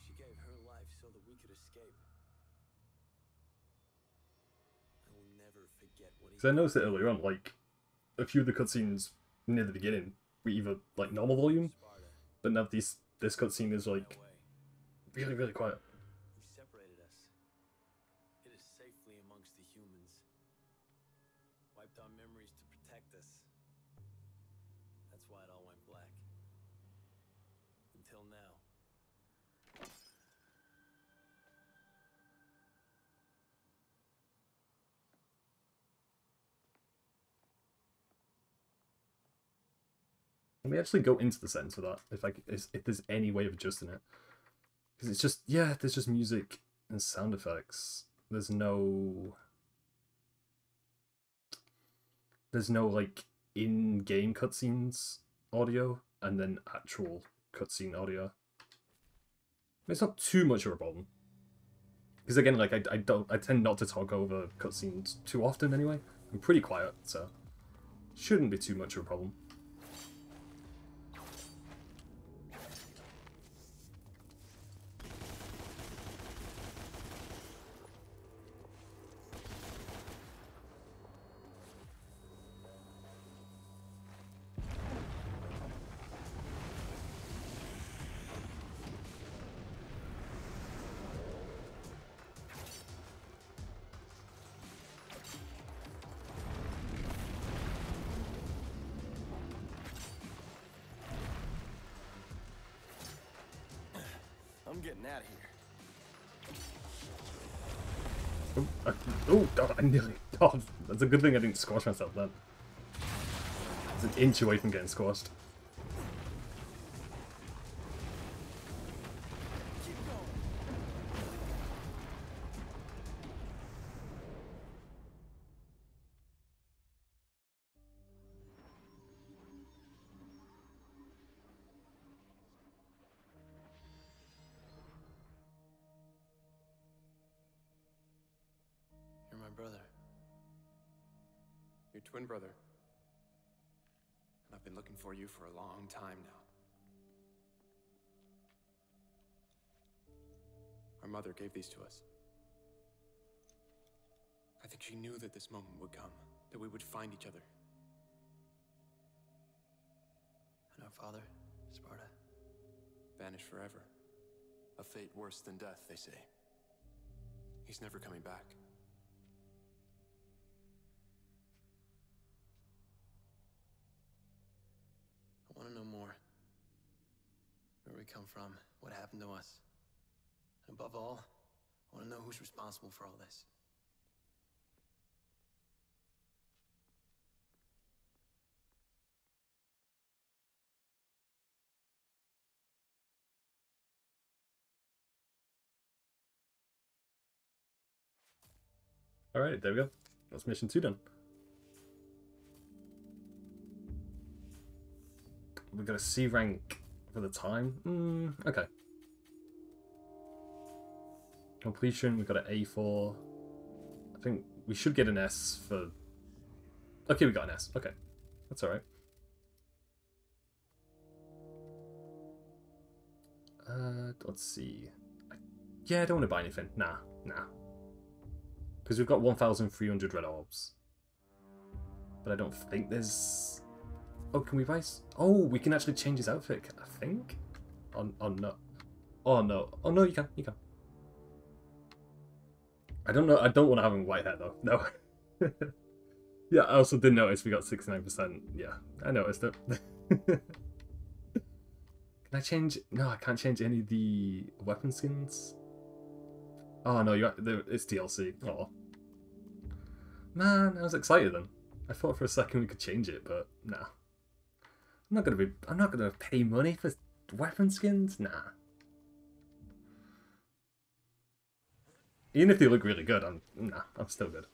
She gave her life so that we could escape. I will never forget what he... Because I noticed it earlier on, like, a few of the cutscenes near the beginning were either like normal volume, but now this cutscene is like really quiet. He separated us. Hid us safely amongst the humans. Wiped our memories to protect us. That's why it all went black. Until now. Let me actually go into the settings for that, if there's any way of adjusting it. Because it's just, yeah, there's just music and sound effects. There's no like in-game cutscenes audio and then actual cutscene audio. It's not too much of a problem. Because again, like I tend not to talk over cutscenes too often anyway. I'm pretty quiet, so shouldn't be too much of a problem. I'm getting out of here. Oh god, I nearly... Oh, that's a good thing I didn't squash myself then. It's an inch away from getting squashed. brother. Your twin brother. And I've been looking for you for a long time now. Our mother gave these to us. I think she knew that this moment would come, that we would find each other. And our father, Sparta? Vanished forever. A fate worse than death, they say. He's never coming back. I want to know more. Where we come from, what happened to us. And above all, I want to know who's responsible for all this. Alright, there we go. That's mission 2 done. We've got a C rank for the time. Okay. Completion, we've got an A for. I think we should get an S for. Okay, we got an S. Okay. That's alright. Let's see. Yeah, I don't want to buy anything. Nah. Because we've got 1,300 red orbs. But I don't think there's... Oh, can we buy... Oh, we can actually change his outfit, I think? Oh, no. Oh, no. Oh, no, you can. I don't know. I don't want to have him white hair, though. No. Yeah, I also did notice we got 69%. Yeah, I noticed it. Can I change... No, I can't change any of the weapon skins. Oh, no, it's DLC. Oh. Man, I was excited then. I thought for a second we could change it, but nah. I'm not gonna pay money for weapon skins? Nah. Even if they look really good, I'm still good.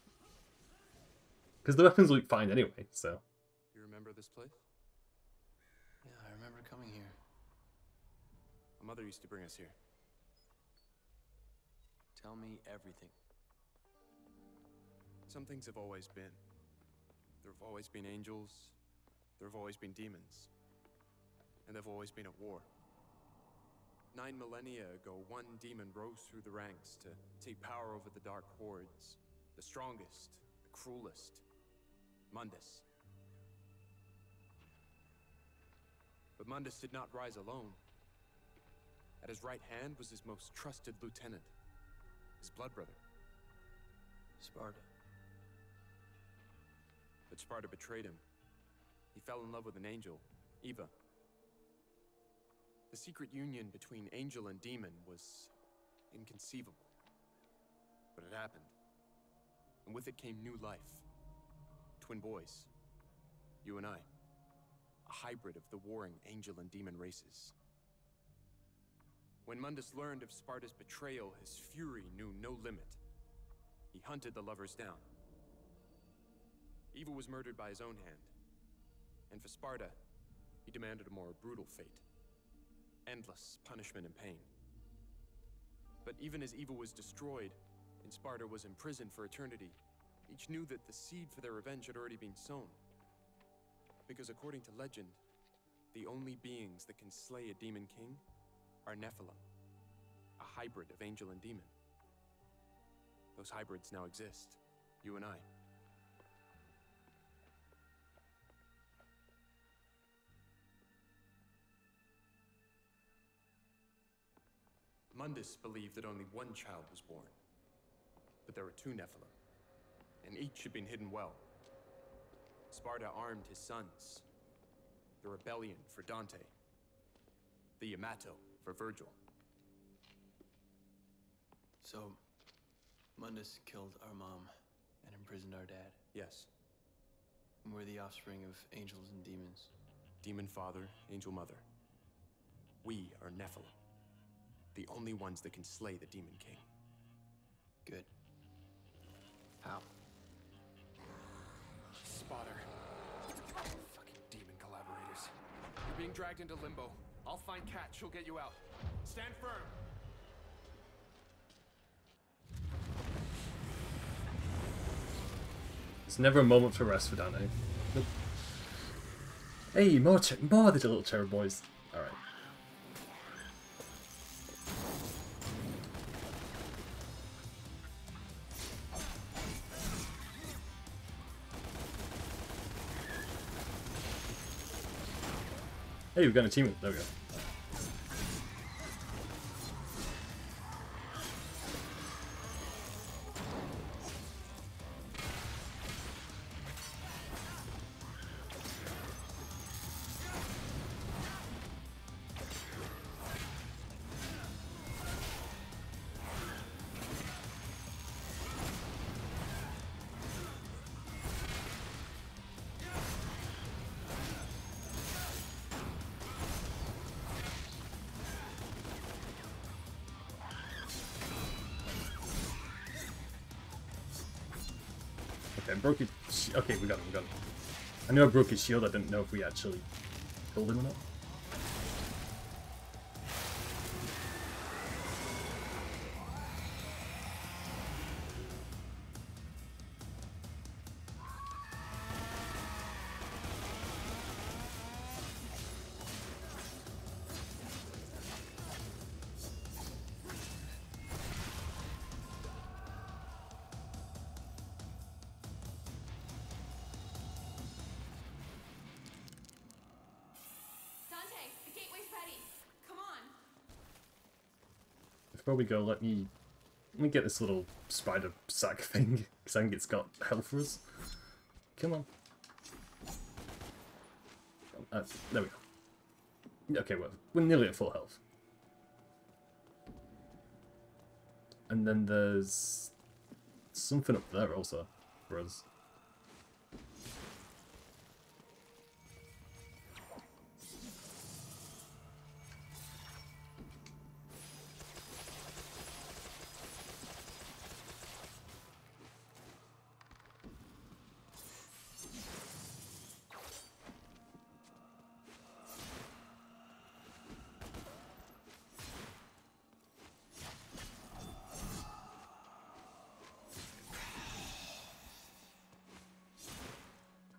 Because the weapons look fine anyway, so. Do you remember this place? Yeah, I remember coming here. My mother used to bring us here. Tell me everything. Some things have always been. There have always been angels. There have always been demons. And they've always been at war. 9 millennia ago, one demon rose through the ranks to take power over the dark hordes. The strongest, the cruelest. Mundus. But Mundus did not rise alone. At his right hand was his most trusted lieutenant. His blood brother. Sparta. But Sparta betrayed him. He fell in love with an angel, Eva. The secret union between angel and demon was inconceivable. But it happened. And with it came new life. Twin boys. You and I. A hybrid of the warring angel and demon races. When Mundus learned of Sparta's betrayal, his fury knew no limit. He hunted the lovers down. Eva was murdered by his own hand. And for Sparta, he demanded a more brutal fate. Endless punishment and pain. But even as Eva was destroyed, and Sparta was imprisoned for eternity, each knew that the seed for their revenge had already been sown. Because according to legend, the only beings that can slay a demon king are Nephilim, a hybrid of angel and demon. Those hybrids now exist, you and I. Mundus believed that only one child was born. But there were 2 Nephilim, and each had been hidden well. Sparta armed his sons. The rebellion for Dante. The Yamato for Virgil. So, Mundus killed our mom and imprisoned our dad. Yes. And we're the offspring of angels and demons. Demon father, angel mother. We are Nephilim. The only ones that can slay the Demon King. Good. How? Spotter. Fucking demon collaborators. You're being dragged into limbo. I'll find Kat. She'll get you out. Stand firm. There's never a moment for rest for Dante. Nope. Hey, more of these little cherub boys. Alright. Hey, we've got a team. There we go. Okay, broke his... Okay, we got him, I knew I broke his shield, I didn't know if we actually killed him or not. Before we go, let me get this little spider sack thing, because I think it's got health for us. Come on. There we go. Okay, we're nearly at full health. And then there's something up there also for us.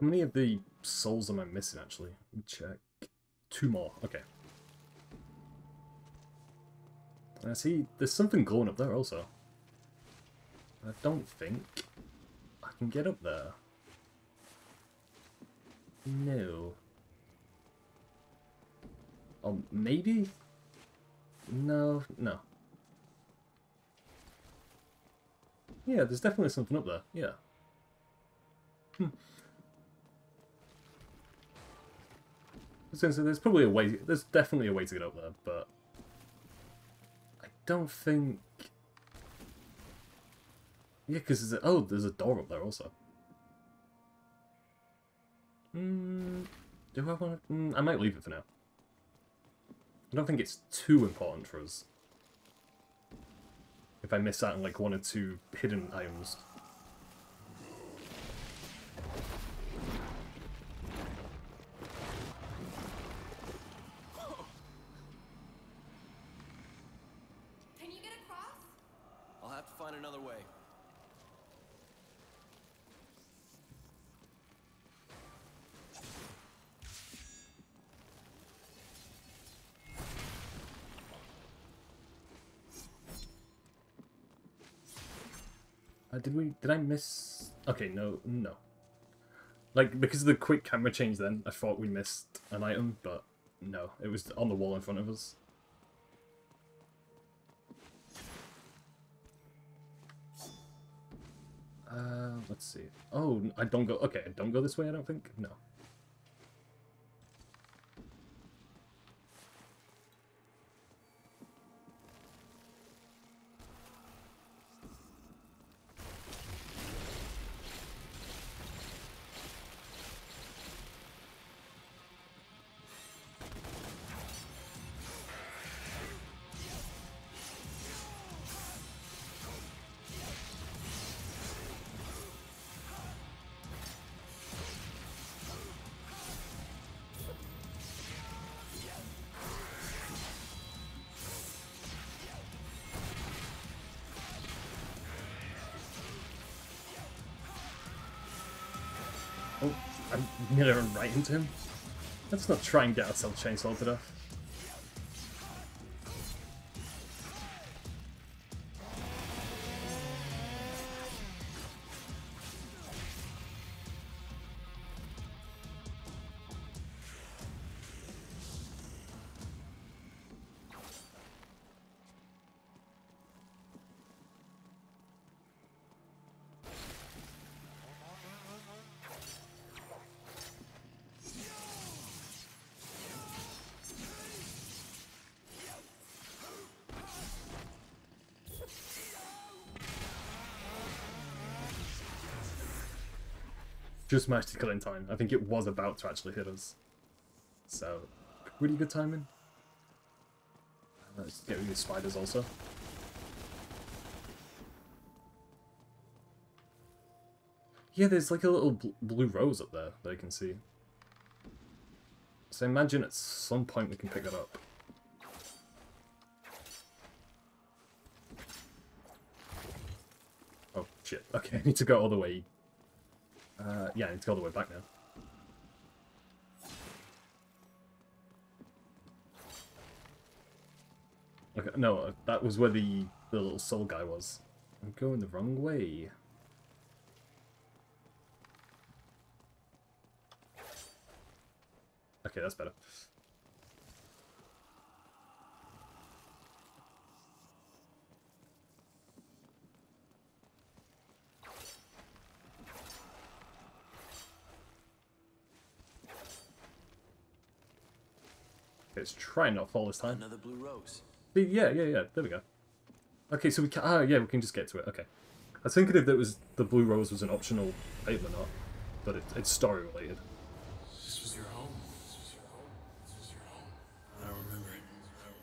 How many of the souls am I missing, actually? Let me check. 2 more. Okay. I see there's something glowing up there also. I don't think I can get up there. No. Oh, maybe? No, no. Yeah, there's definitely something up there. Yeah. So there's probably a way. There's definitely a way to get up there, but I don't think. Yeah, because there's a door up there also. Do I want to? I might leave it for now. I don't think it's too important for us. If I miss out on like 1 or 2 hidden items. Another way. Did I miss? Okay, no. Like, because of the quick camera change then, I thought we missed an item, but no, it was on the wall in front of us. Let's see. Oh, I don't go... Okay, I don't go this way, I don't think? No. Oh, I'm nearly run right into him. Let's not try and get ourselves chainsawed to death. Just managed to kill in time. I think it was about to actually hit us. So, pretty good timing. Let's get rid of these spiders also. Yeah, there's like a little blue rose up there that I can see. So I imagine at some point we can pick it up. Oh, shit. Okay, I need to go all the way. Yeah, I need to go all the way back now. Okay, no, that was where the little soul guy was. I'm going the wrong way. Okay, that's better. Let's try and not fall this time. Another blue rose. Yeah. There we go. Okay, so we can. Yeah, we can just get to it. Okay. I was thinking if that was the blue rose was an optional item or not, but it's story related. This was your home. This was your home. This was your home. I don't remember it. I don't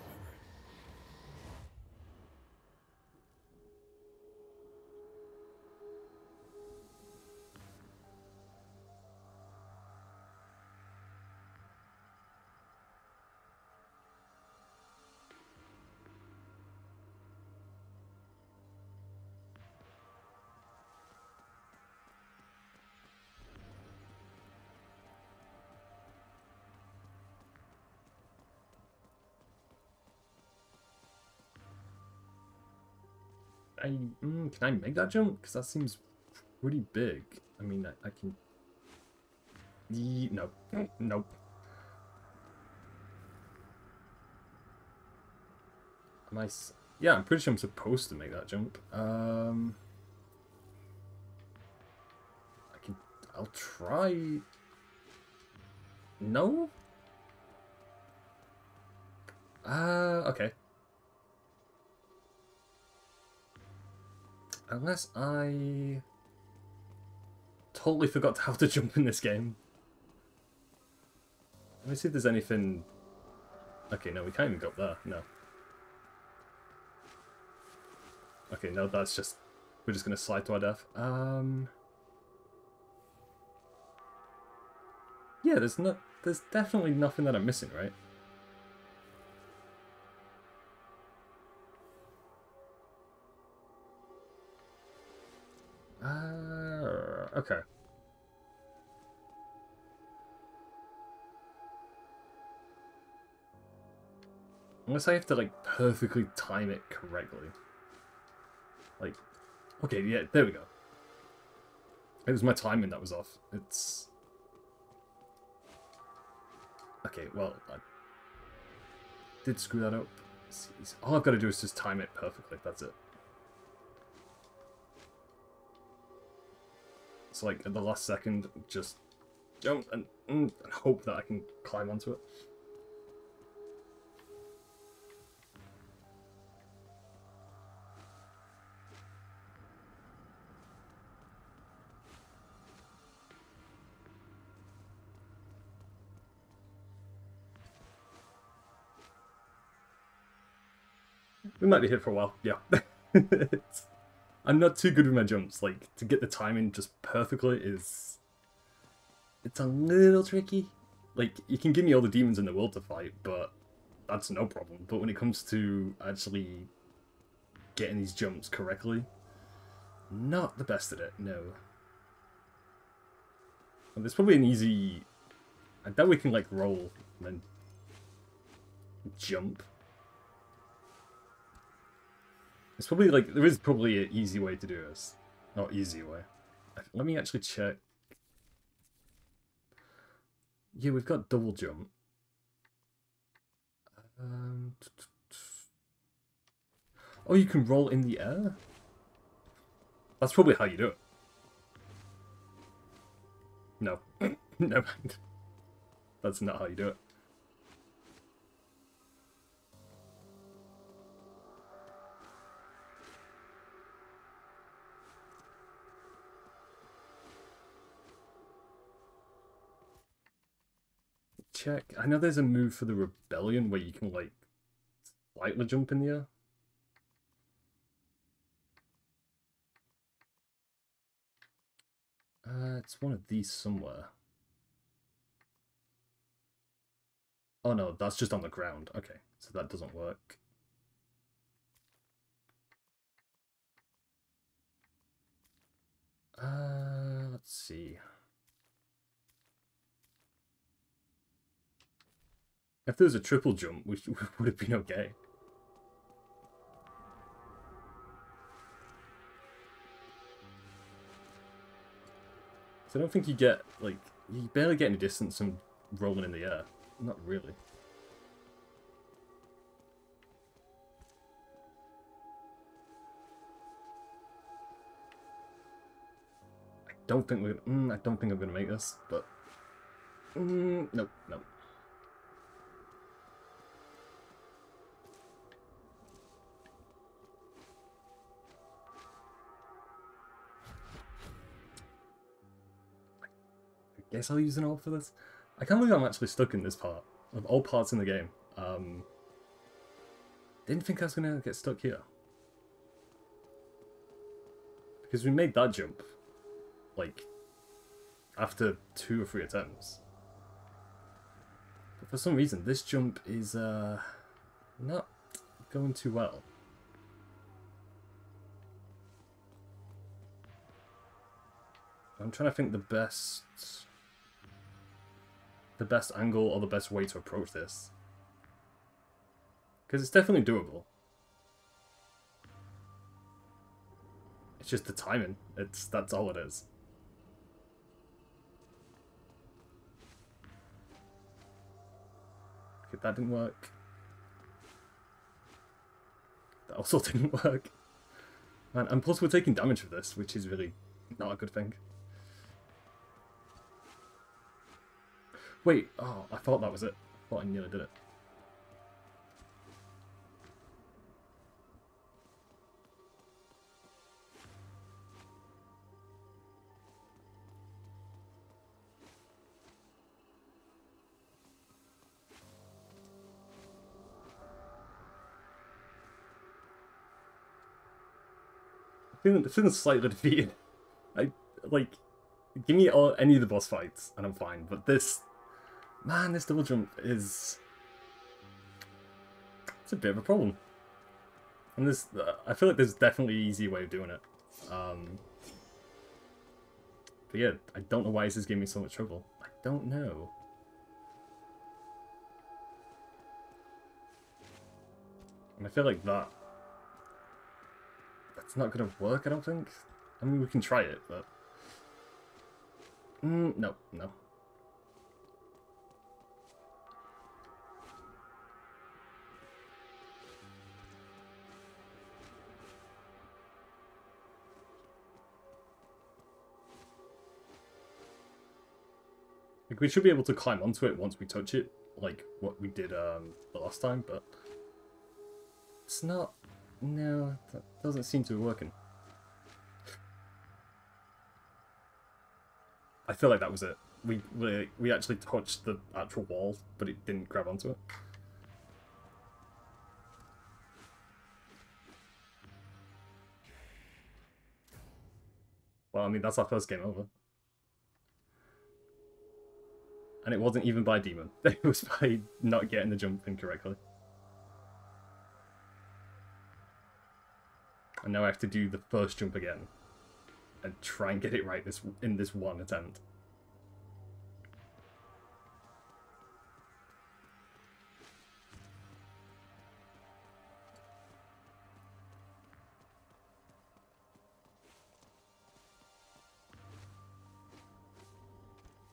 remember it. Can I make that jump? Because that seems pretty big. I mean, I can... No. Nope. Yeah, I'm pretty sure I'm supposed to make that jump. I'll try... No? Okay. Unless I totally forgot how to jump in this game. Let me see if there's anything... Okay, no, we can't even go up there. No. Okay, no, that's just... We're just going to slide to our death. Yeah, there's definitely nothing that I'm missing, right? Okay. Unless I have to, like, perfectly time it correctly. Like, okay, yeah, there we go. It was my timing that was off. It's... Okay, well, I did screw that up. All I've got to do is just time it perfectly, that's it. So, like, at the last second, just jump and hope that I can climb onto it. We might be here for a while, yeah. I'm not too good with my jumps. Like, to get the timing just perfectly is... It's a little tricky. Like, you can give me all the demons in the world to fight, but that's no problem. But when it comes to actually getting these jumps correctly, not the best at it, no. And there's probably an easy... I doubt we can, like, roll and then jump. It's probably, like, there is probably an easy way to do this. Not easy way. Let me actually check. Yeah, we've got double jump. Oh, you can roll in the air? That's probably how you do it. No. No. That's not how you do it. Check. I know there's a move for the rebellion where you can, like, slightly jump in the air. It's one of these somewhere. Oh no, that's just on the ground. Okay, so that doesn't work. Let's see. If there was a triple jump, we would have been okay. So I don't think you get, like, you barely get any distance from rolling in the air. Not really. I don't think I'm gonna make this, but nope. I guess I'll use an ult for this. I can't believe I'm actually stuck in this part of all parts in the game. Didn't think I was gonna get stuck here because we made that jump like after 2 or 3 attempts. But for some reason, this jump is not going too well. I'm trying to think the best angle or the best way to approach this. Because it's definitely doable. It's just the timing. That's all it is. Okay, that didn't work. That also didn't work. And plus we're taking damage for this, which is really not a good thing. Wait, oh, I thought that was it. I thought I nearly did it. I'm feeling slightly defeated. Like, give me any of the boss fights and I'm fine, but this... Man, this double jump is... It's a bit of a problem. And this, I feel like there's definitely an easy way of doing it. But yeah, I don't know why this is giving me so much trouble. I don't know. And I feel like that's not gonna work, I don't think. I mean, we can try it, but... no. Like, we should be able to climb onto it once we touch it, like what we did the last time, but it's not. No, that doesn't seem to be working. I feel like that was it. We actually touched the actual wall, but it didn't grab onto it. Well, I mean, that's our first game over. And it wasn't even by Demon. It was by not getting the jump in correctly. And now I have to do the first jump again. And try and get it right in this one attempt.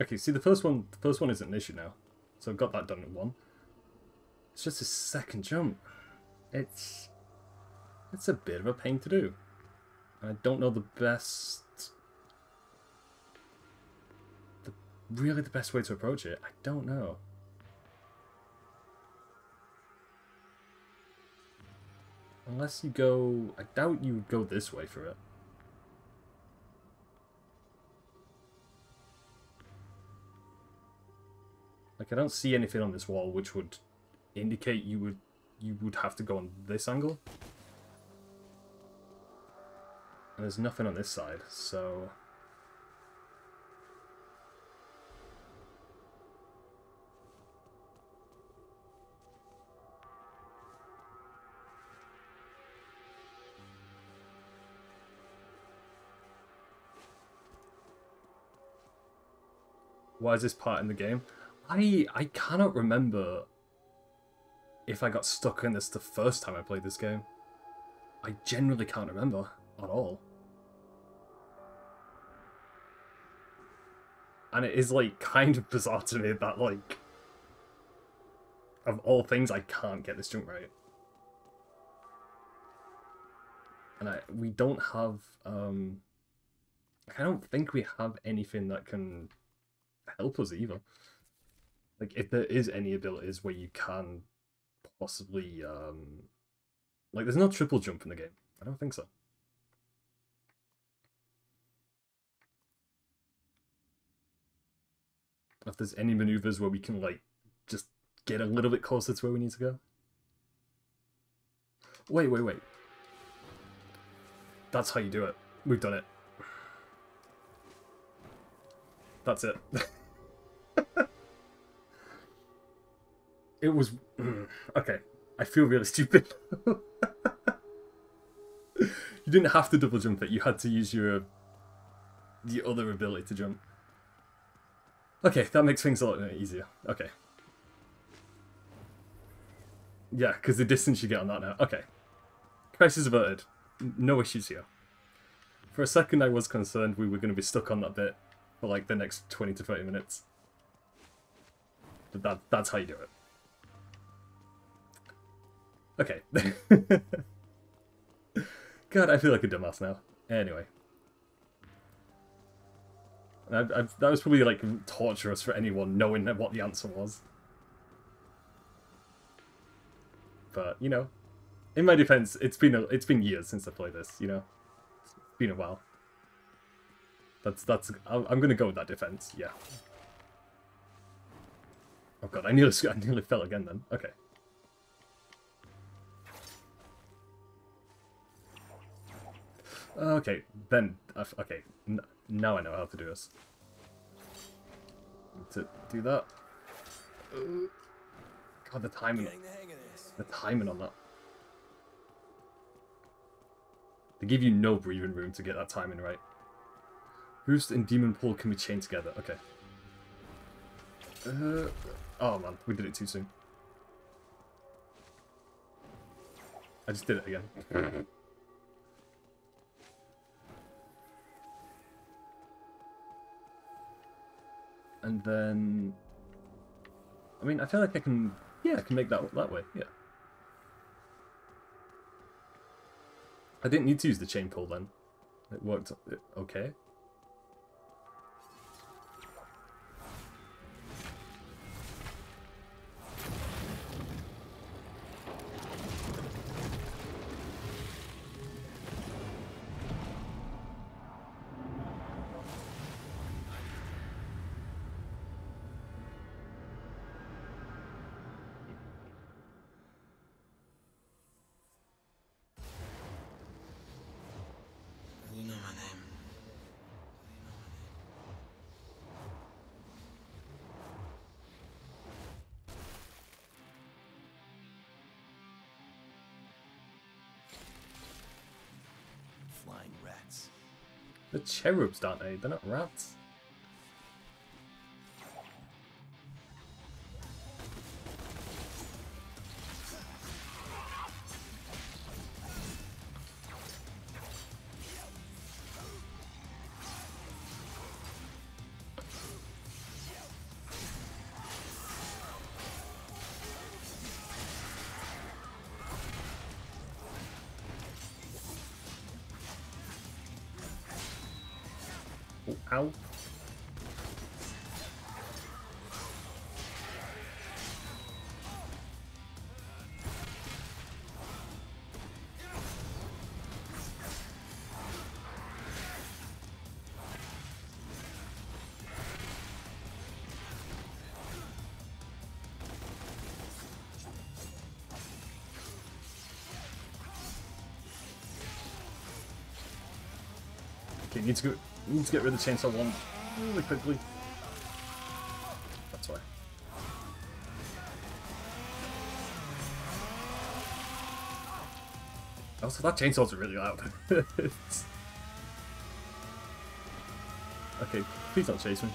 Okay, see the first one isn't an issue now. So I've got that done in one. It's just a second jump. It's a bit of a pain to do. I don't know really the best way to approach it. I don't know. Unless you go... I doubt you would go this way for it. Like, I don't see anything on this wall which would indicate you would have to go on this angle. And there's nothing on this side, so... Why is this part in the game? I cannot remember if I got stuck in this the first time I played this game. I genuinely can't remember at all. And it is, like, kind of bizarre to me that, like, of all things, I can't get this jump right. And we don't have, I don't think we have anything that can help us either. Like, if there is any abilities where you can possibly, like, there's no triple jump in the game. I don't think so. If there's any maneuvers where we can, like, just get a little bit closer to where we need to go. Wait. That's how you do it. We've done it. That's it. It was... Okay, I feel really stupid. You didn't have to double jump it, you had to use the other ability to jump. Okay, that makes things a lot easier. Okay. Yeah, because the distance you get on that now. Okay. Crisis averted. No issues here. For a second I was concerned we were going to be stuck on that bit for like the next 20 to 30 minutes. But that's how you do it. Okay. God, I feel like a dumbass now. Anyway. That was probably like torturous for anyone knowing what the answer was. But, you know, in my defense, it's been years since I played this, you know. It's been a while. I'm gonna go with that defense, yeah. Oh god, I nearly fell again then. Okay. Okay, then, okay, now I know how to do this. To do that. God, the timing. The timing on that. They give you no breathing room to get that timing right. Boost and Demon Pull can be chained together. Okay. Oh man, we did it too soon. I just did it again. And then... I mean, I feel like I can... Yeah, I can make that way, yeah. I didn't need to use the chain pull then. It worked okay. They're cherubs, aren't they? They're not rats. Oh, ow. Okay, need to get rid of the chainsaw one really quickly. That's why. Also, that chainsaw's really loud. Okay, please don't chase me.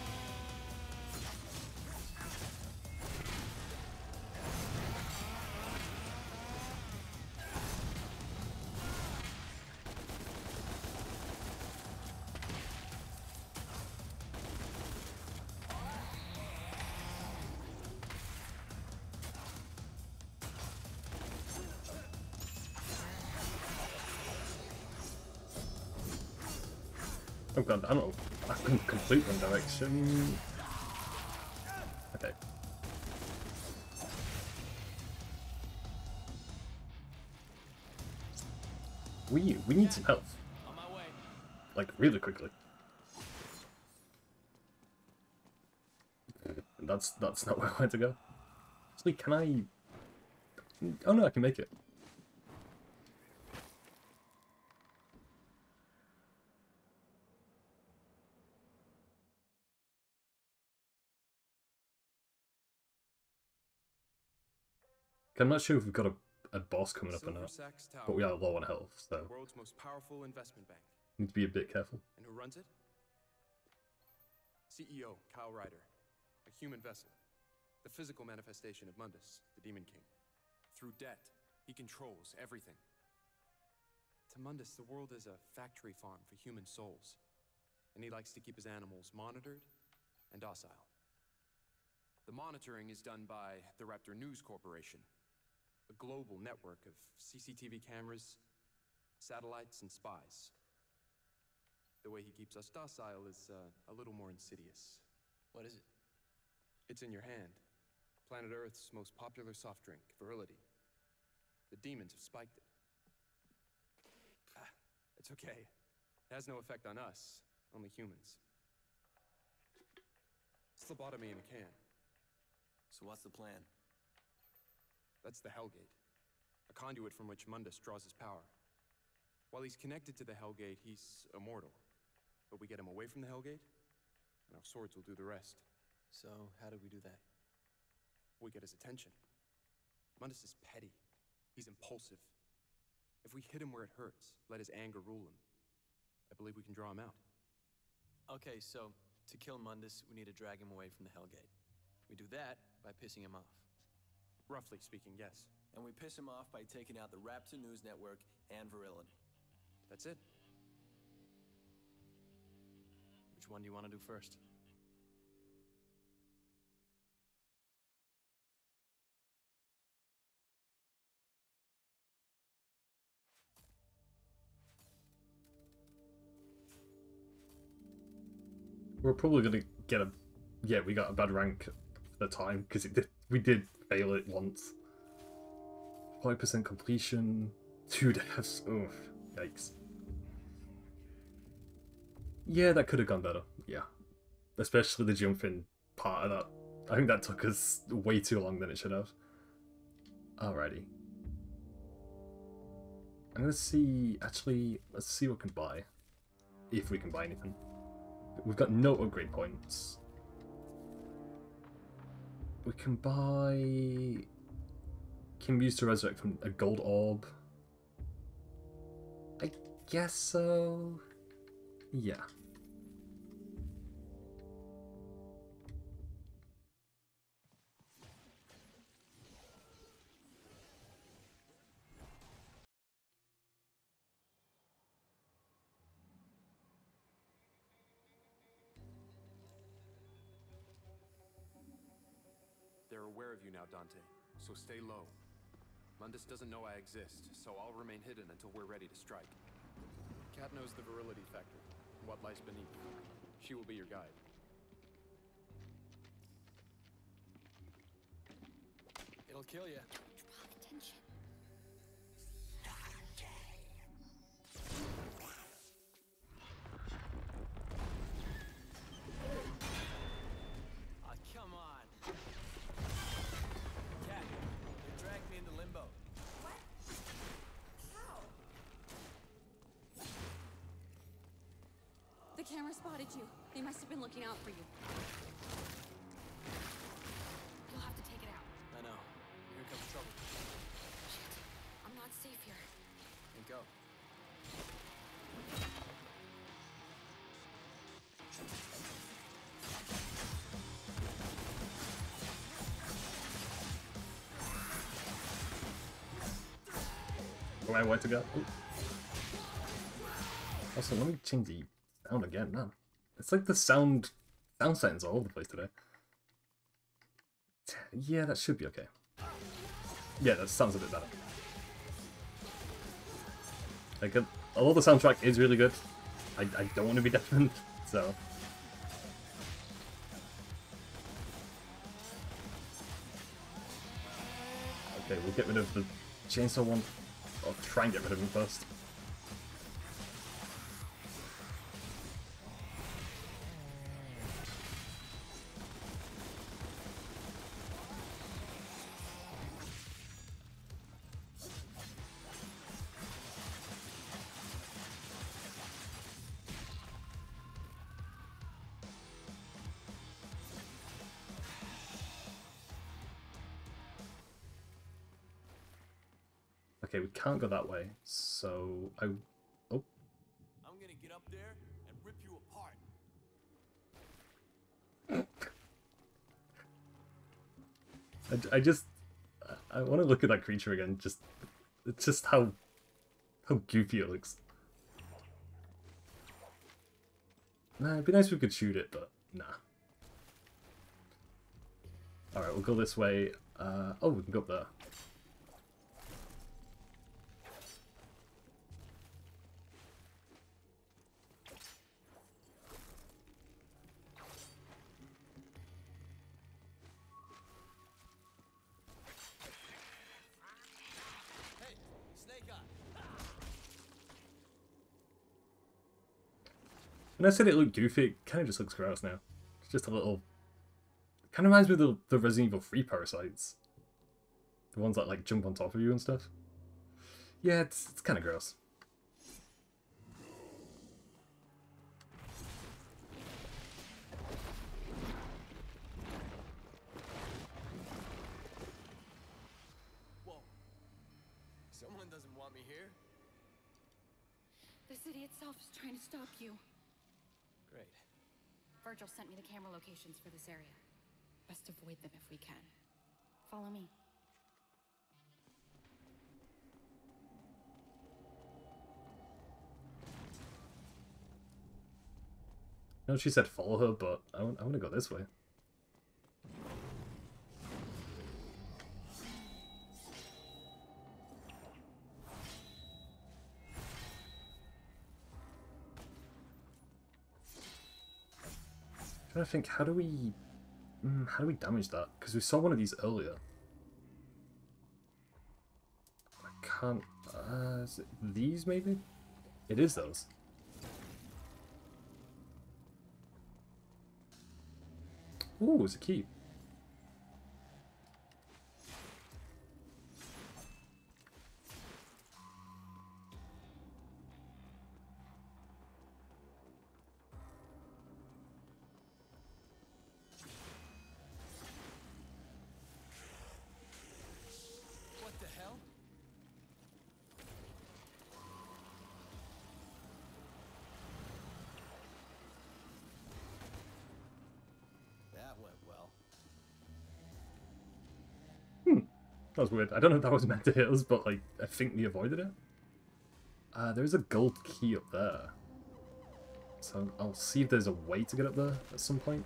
Oh god, I don't know. I can complete one direction. Okay. We need some health. On my way. Like, really quickly. That's not where I want to go. Actually, can I... Oh no, I can make it. I'm not sure if we've got a boss coming up or not, but we are low on health, so The world's most powerful investment bank. need to be a bit careful. And who runs it? CEO Kyle Ryder, a human vessel, the physical manifestation of Mundus, the Demon King. Through debt, he controls everything. To Mundus, the world is a factory farm for human souls, and he likes to keep his animals monitored and docile. The monitoring is done by the Raptor News Corporation, a global network of CCTV cameras, satellites, and spies. The way he keeps us docile is a little more insidious. What is it? It's in your hand. Planet Earth's most popular soft drink, Virility. The demons have spiked it. It's okay. It has no effect on us, only humans. It's lobotomy in a can. So what's the plan? That's the Hellgate, a conduit from which Mundus draws his power. While he's connected to the Hellgate, he's immortal. But we get him away from the Hellgate, and our swords will do the rest. So how do we do that? We get his attention. Mundus is petty. He's impulsive. If we hit him where it hurts, let his anger rule him, I believe we can draw him out. Okay, so to kill Mundus, we need to drag him away from the Hellgate. We do that by pissing him off. Roughly speaking, yes. And we piss him off by taking out the Raptor News Network and Virility. That's it. Which one do you want to do first? We're probably gonna get a... Yeah, we got a bad rank at the time, because we did fail it once. 5% completion, 2 deaths, oof, yikes. Yeah, that could have gone better, yeah. Especially the jumping part of that. I think that took us way too long than it should have. Alrighty. I'm gonna see, actually, let's see what we can buy. If we can buy anything. We've got no upgrade points. We can buy... Can we use to resurrect from a gold orb? I guess so. Yeah. They're aware of you now, Dante, so stay low. Mundus doesn't know I exist, so I'll remain hidden until we're ready to strike. Cat knows the Virility Factory, and what lies beneath. She will be your guide. It'll kill you. Draw attention. Ah, come on. Cat, they dragged me into limbo. What? How? The camera spotted you. They must have been looking out for you. You'll have to take it out. I know. Here comes trouble. Shit. I'm not safe here. And go. Where I want to go. Ooh. Also, let me change the sound again, man. It's like the sound settings all over the place today. Yeah, that should be okay. Yeah, that sounds a bit better. Like, although the soundtrack is really good, I don't want to be different, so... Okay, we'll get rid of the chainsaw one. Or try and get rid of him first. Okay, we can't go that way, so I... Oh. I'm gonna get up there and rip you apart. I want to look at that creature again. It's just how goofy it looks. Nah, it'd be nice if we could shoot it, but nah. All right, we'll go this way. Oh, we can go up there. Hey, Snake Eye. When I said it looked goofy, it kind of just looks gross now. It's just a little... Kind of reminds me of the Resident Evil 3 parasites. The ones that like jump on top of you and stuff. Yeah, it's kind of gross. Whoa. Someone doesn't want me here? The city itself is trying to stop you. Great. Virgil sent me the camera locations for this area. Best avoid them if we can. Follow me. I know she said follow her, but I want to go this way. I'm trying to think, how do we damage that? Because we saw one of these earlier. I can't. Is it these maybe? It is those. Ooh, it's a key. What the hell? That went well. That was weird. I don't know if that was meant to hit us, but like I think we avoided it. There's a gold key up there. So I'll see if there's a way to get up there at some point.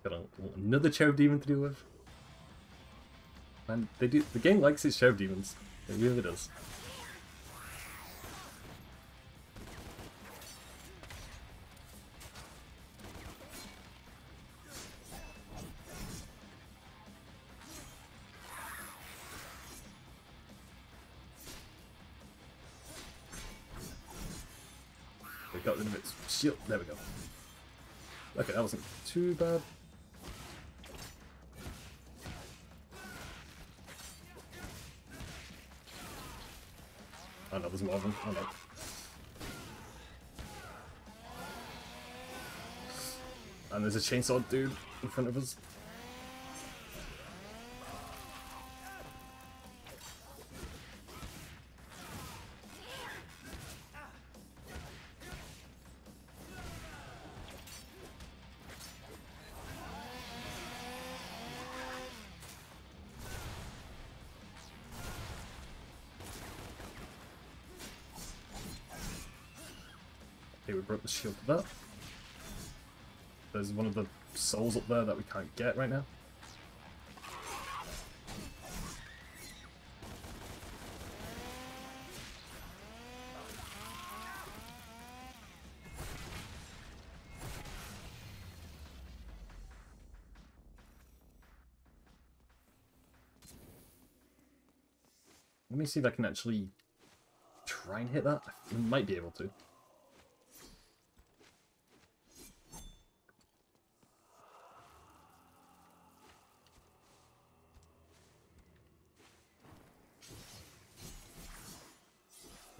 Got another cherub demon to deal with. And they do. The game likes its cherub demons. It really does. We got rid of its shield. There we go. Okay, that wasn't too bad. Oh no, there's more of them. Oh no. And there's a chainsaw dude in front of us. Okay, we broke the shield for that. There's one of the souls up there that we can't get right now. Let me see if I can actually try and hit that. I might be able to.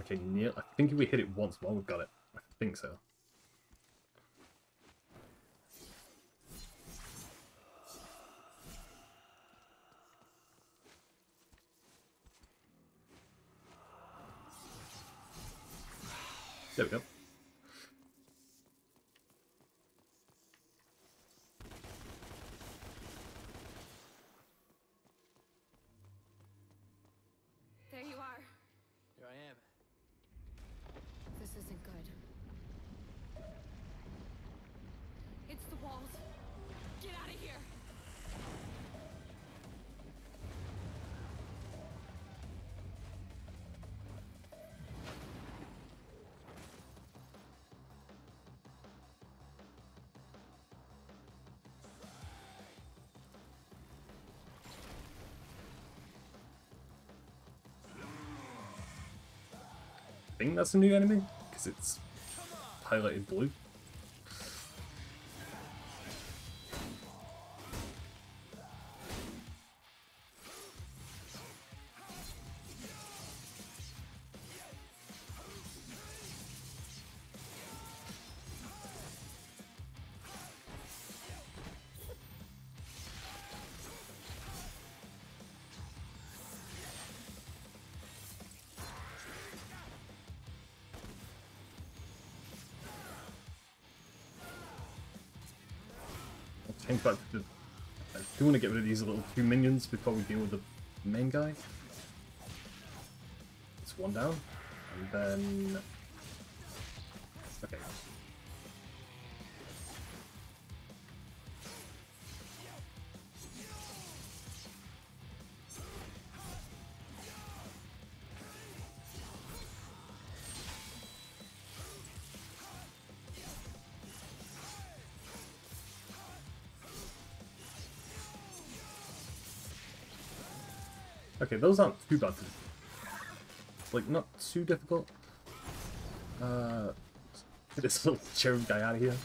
Okay, Neil, I think if we hit it once more, we've got it. I think so. There we go. There you are. Here I am. This isn't good. It's the walls. Get out of here. I think that's a new enemy, because it's highlighted blue. Change back to the... I do want to get rid of these little two minions before we deal with the main guy. It's one down. And then... Okay. Okay, those aren't too bad. Like, not too difficult. Get this little cherub guy out of here.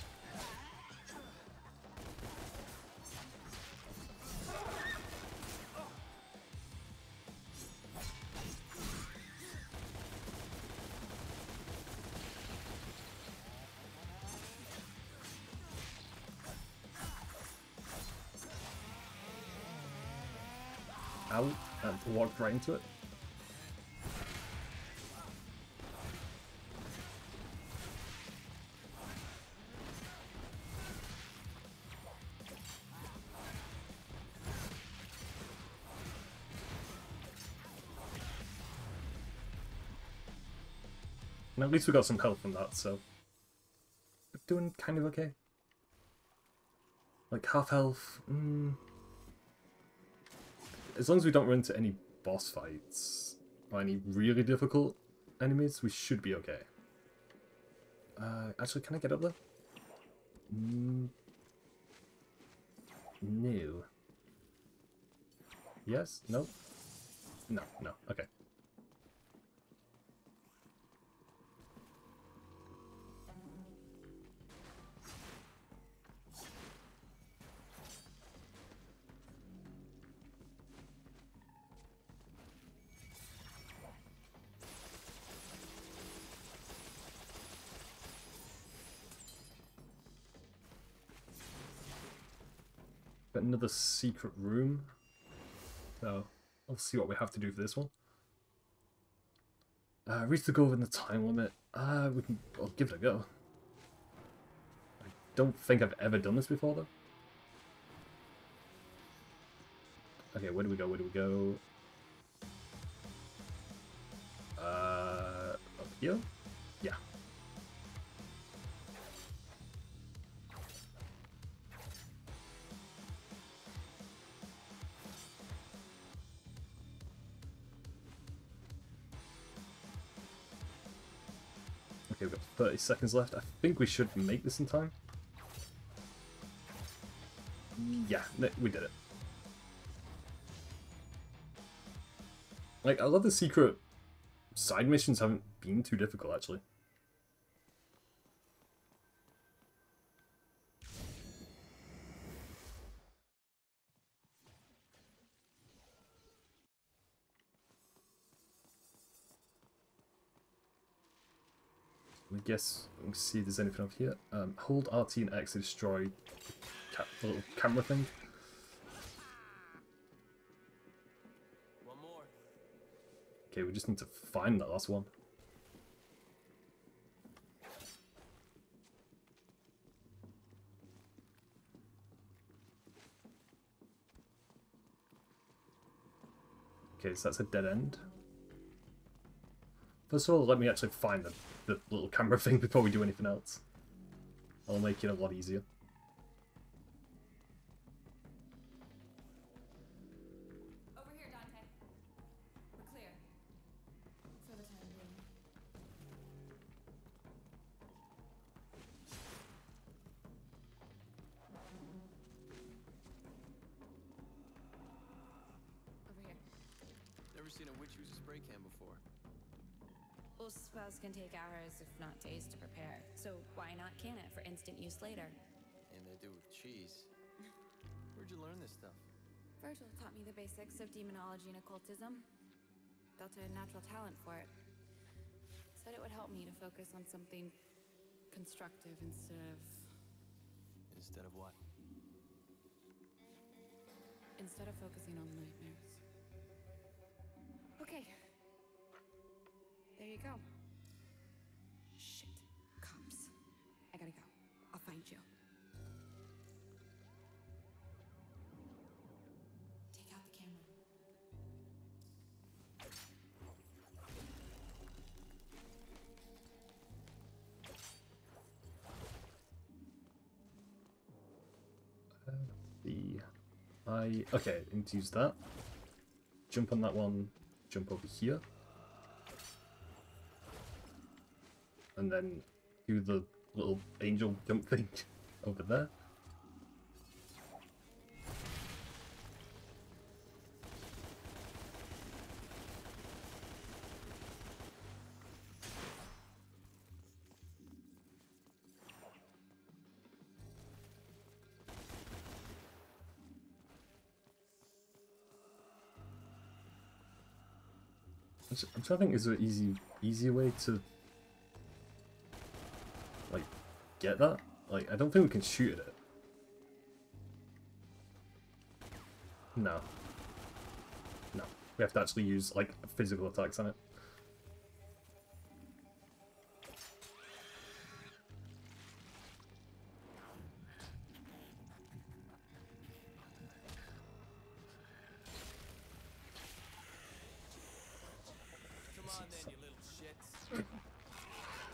Ow, and walked right into it. And at least we got some health from that, so we're doing kind of okay. Like half health. As long as we don't run into any boss fights or any really difficult enemies, we should be okay. Actually, can I get up there? No. Yes? No? No, no. Okay. Got another secret room. So, I'll see what we have to do for this one. Reach the goal within the time limit. I'll give it a go. I don't think I've ever done this before, though. Okay, where do we go? Where do we go? Up here? Yeah. Okay, we've got 30 seconds left. I think we should make this in time. Yeah, we did it. Like, I love the secret side missions haven't been too difficult, actually. I guess we'll see if there's anything up here. Hold RT and X to destroy the little camera thing. One more. Okay, we just need to find that last one. Okay, so that's a dead end. First of all, let me actually find the little camera thing before we do anything else. I'll make it a lot easier. Over here, Dante. We're clear. For the time being. Over here. Never seen a witch use a spray can before. Well, spells can take hours, if not days, to prepare. So why not can it for instant use later? And they do with cheese. Where'd you learn this stuff? Virgil taught me the basics of demonology and occultism. Felt a natural talent for it. Said it would help me to focus on something constructive instead of... Instead of what? Instead of focusing on nightmares. Okay. There you go. Shit. Cops. I gotta go. I'll find you. Take out the camera. Okay, I need to use that. Jump on that one, jump over here. And then do the little angel jump thing over there. I'm trying to think, is there an easier way to like get that? Like, I don't think we can shoot at it. No. No. We have to actually use like physical attacks on it.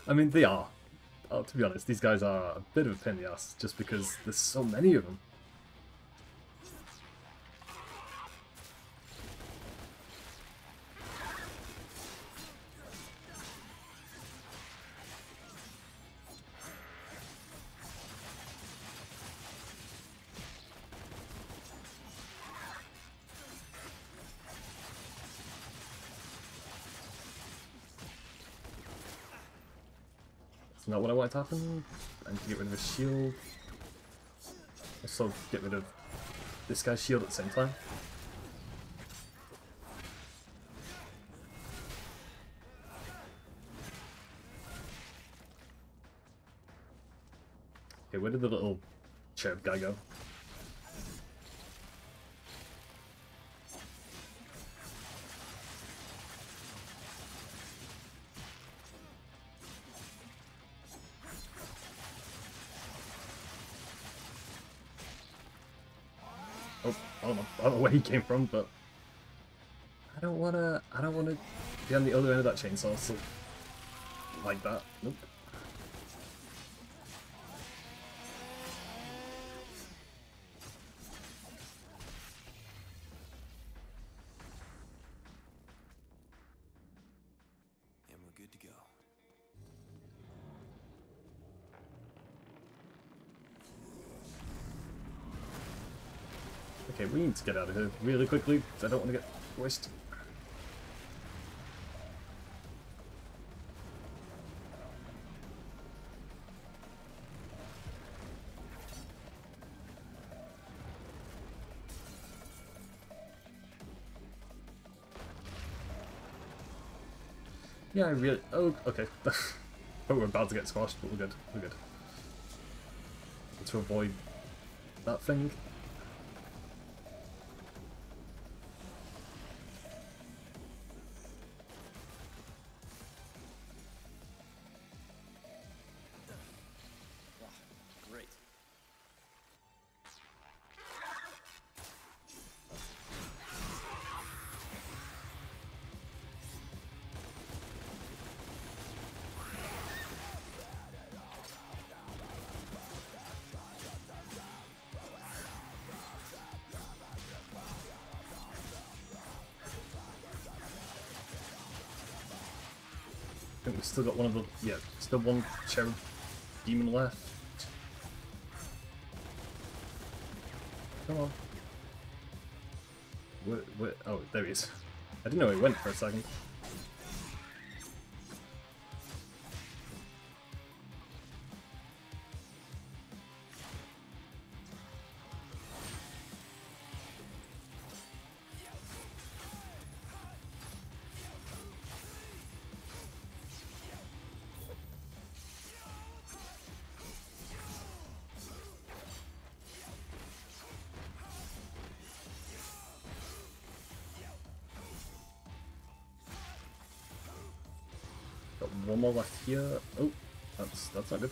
I mean, they are. Oh, to be honest, these guys are a bit of a pain in the ass just because there's so many of them. It's not what I wanted to happen. I need to get rid of his shield. Also get rid of this guy's shield at the same time. Okay, where did the little cherub guy go? Oh, I don't know where he came from, but I don't wanna be on the other end of that chainsaw, so like that. Nope. And we're good to go. Okay, we need to get out of here really quickly, because I don't want to get wasted. Yeah, I really... Oh, okay. Oh, we're about to get squashed, but we're good. We're good. To avoid that thing. Great. I think we've still got one of the... Yeah, still one cherub demon left. Come on. Where, oh, there he is. I didn't know he went for a second. Got one more left here. Oh, that's not good.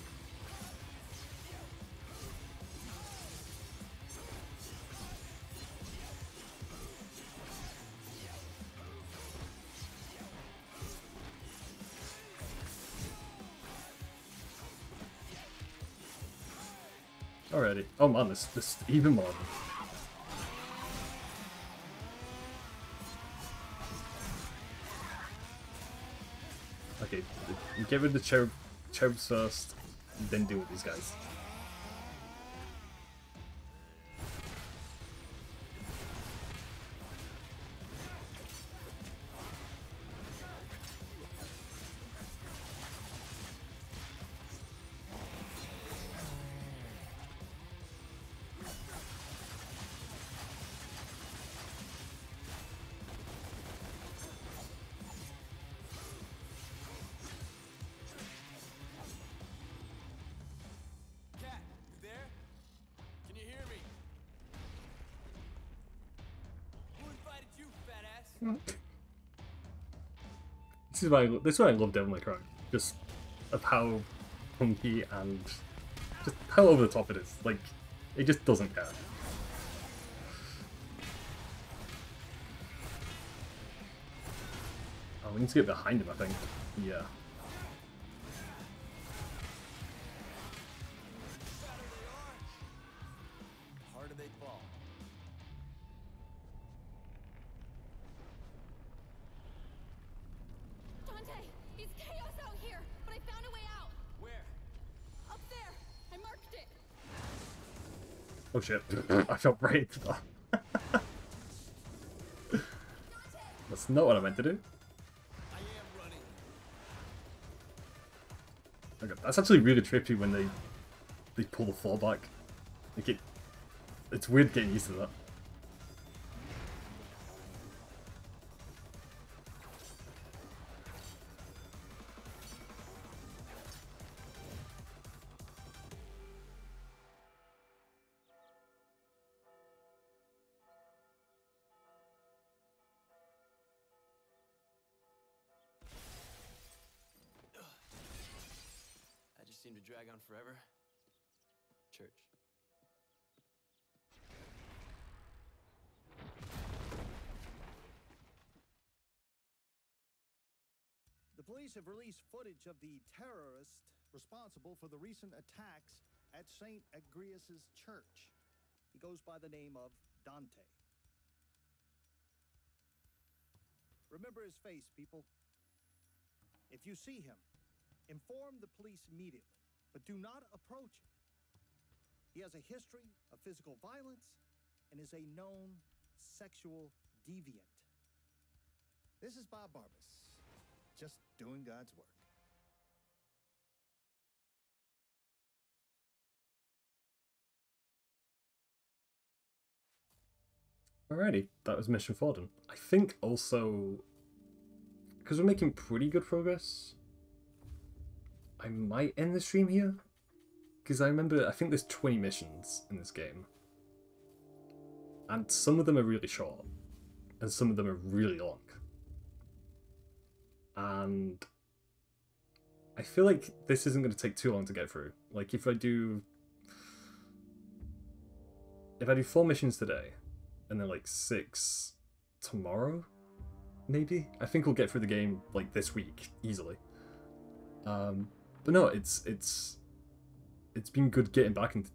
Alrighty. Oh man, there's even more of them. Okay, get rid of the cherubs first, then deal with these guys. Cat, you there? Can you hear me? Who invited you, fat ass? This is why I love Devil May Cry. Just of how funky and just how over the top it is. Like, it just doesn't care. Oh, we need to get behind him, I think. Yeah. The harder they fall. Dante, it's chaos out here, but I found a way out. Where? Up there. I marked it. Oh shit. I fell right into that. That's not what I meant to do. I am running. Okay, that's actually really trippy when they pull the floor back. Like it's weird getting used to that. That just seemed to drag on forever. Church. The police have released footage of the terrorist responsible for the recent attacks at St. Agrius' church. He goes by the name of Dante. Remember his face, people. If you see him, inform the police immediately, but do not approach him. He has a history of physical violence and is a known sexual deviant. This is Bob Barbas, just doing God's work. Alrighty, that was Mission 4 done. I think also, because we're making pretty good progress, I might end the stream here. Because I think there's 20 missions in this game. And some of them are really short. And some of them are really long. And I feel like this isn't going to take too long to get through. Like, if I do 4 missions today, and then like 6 tomorrow, maybe? I think we'll get through the game like this week, easily. But no, it's been good getting back into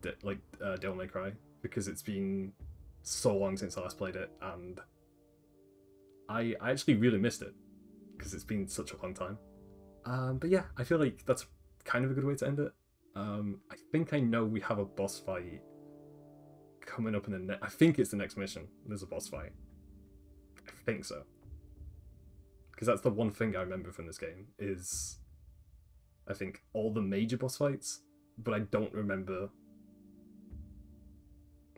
Devil May Cry, because it's been so long since I last played it, and I actually really missed it, because it's been such a long time. But yeah, I feel like that's kind of a good way to end it. I think I know we have a boss fight coming up in the I think it's the next mission. There's a boss fight. I think so. Because that's the one thing I remember from this game, is I think all the major boss fights, but I don't remember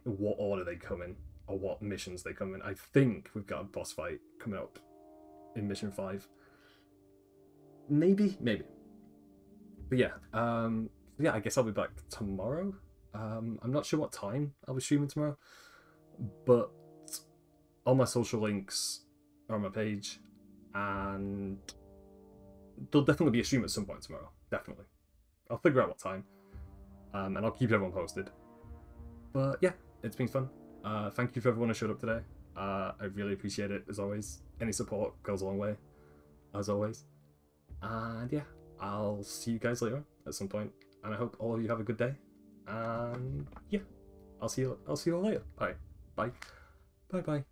what order they come in, or what missions they come in. I think we've got a boss fight coming up in Mission 5. Maybe. But yeah, yeah, I guess I'll be back tomorrow. I'm not sure what time I'll be streaming tomorrow, but all my social links are on my page, and there'll definitely be a stream at some point tomorrow. Definitely. I'll figure out what time, and I'll keep everyone posted. But yeah, it's been fun. Thank you for everyone who showed up today. I really appreciate it, as always. Any support goes a long way, as always. And yeah, I'll see you guys later at some point, and I hope all of you have a good day. And yeah, I'll see you all later. Alright, bye. Bye.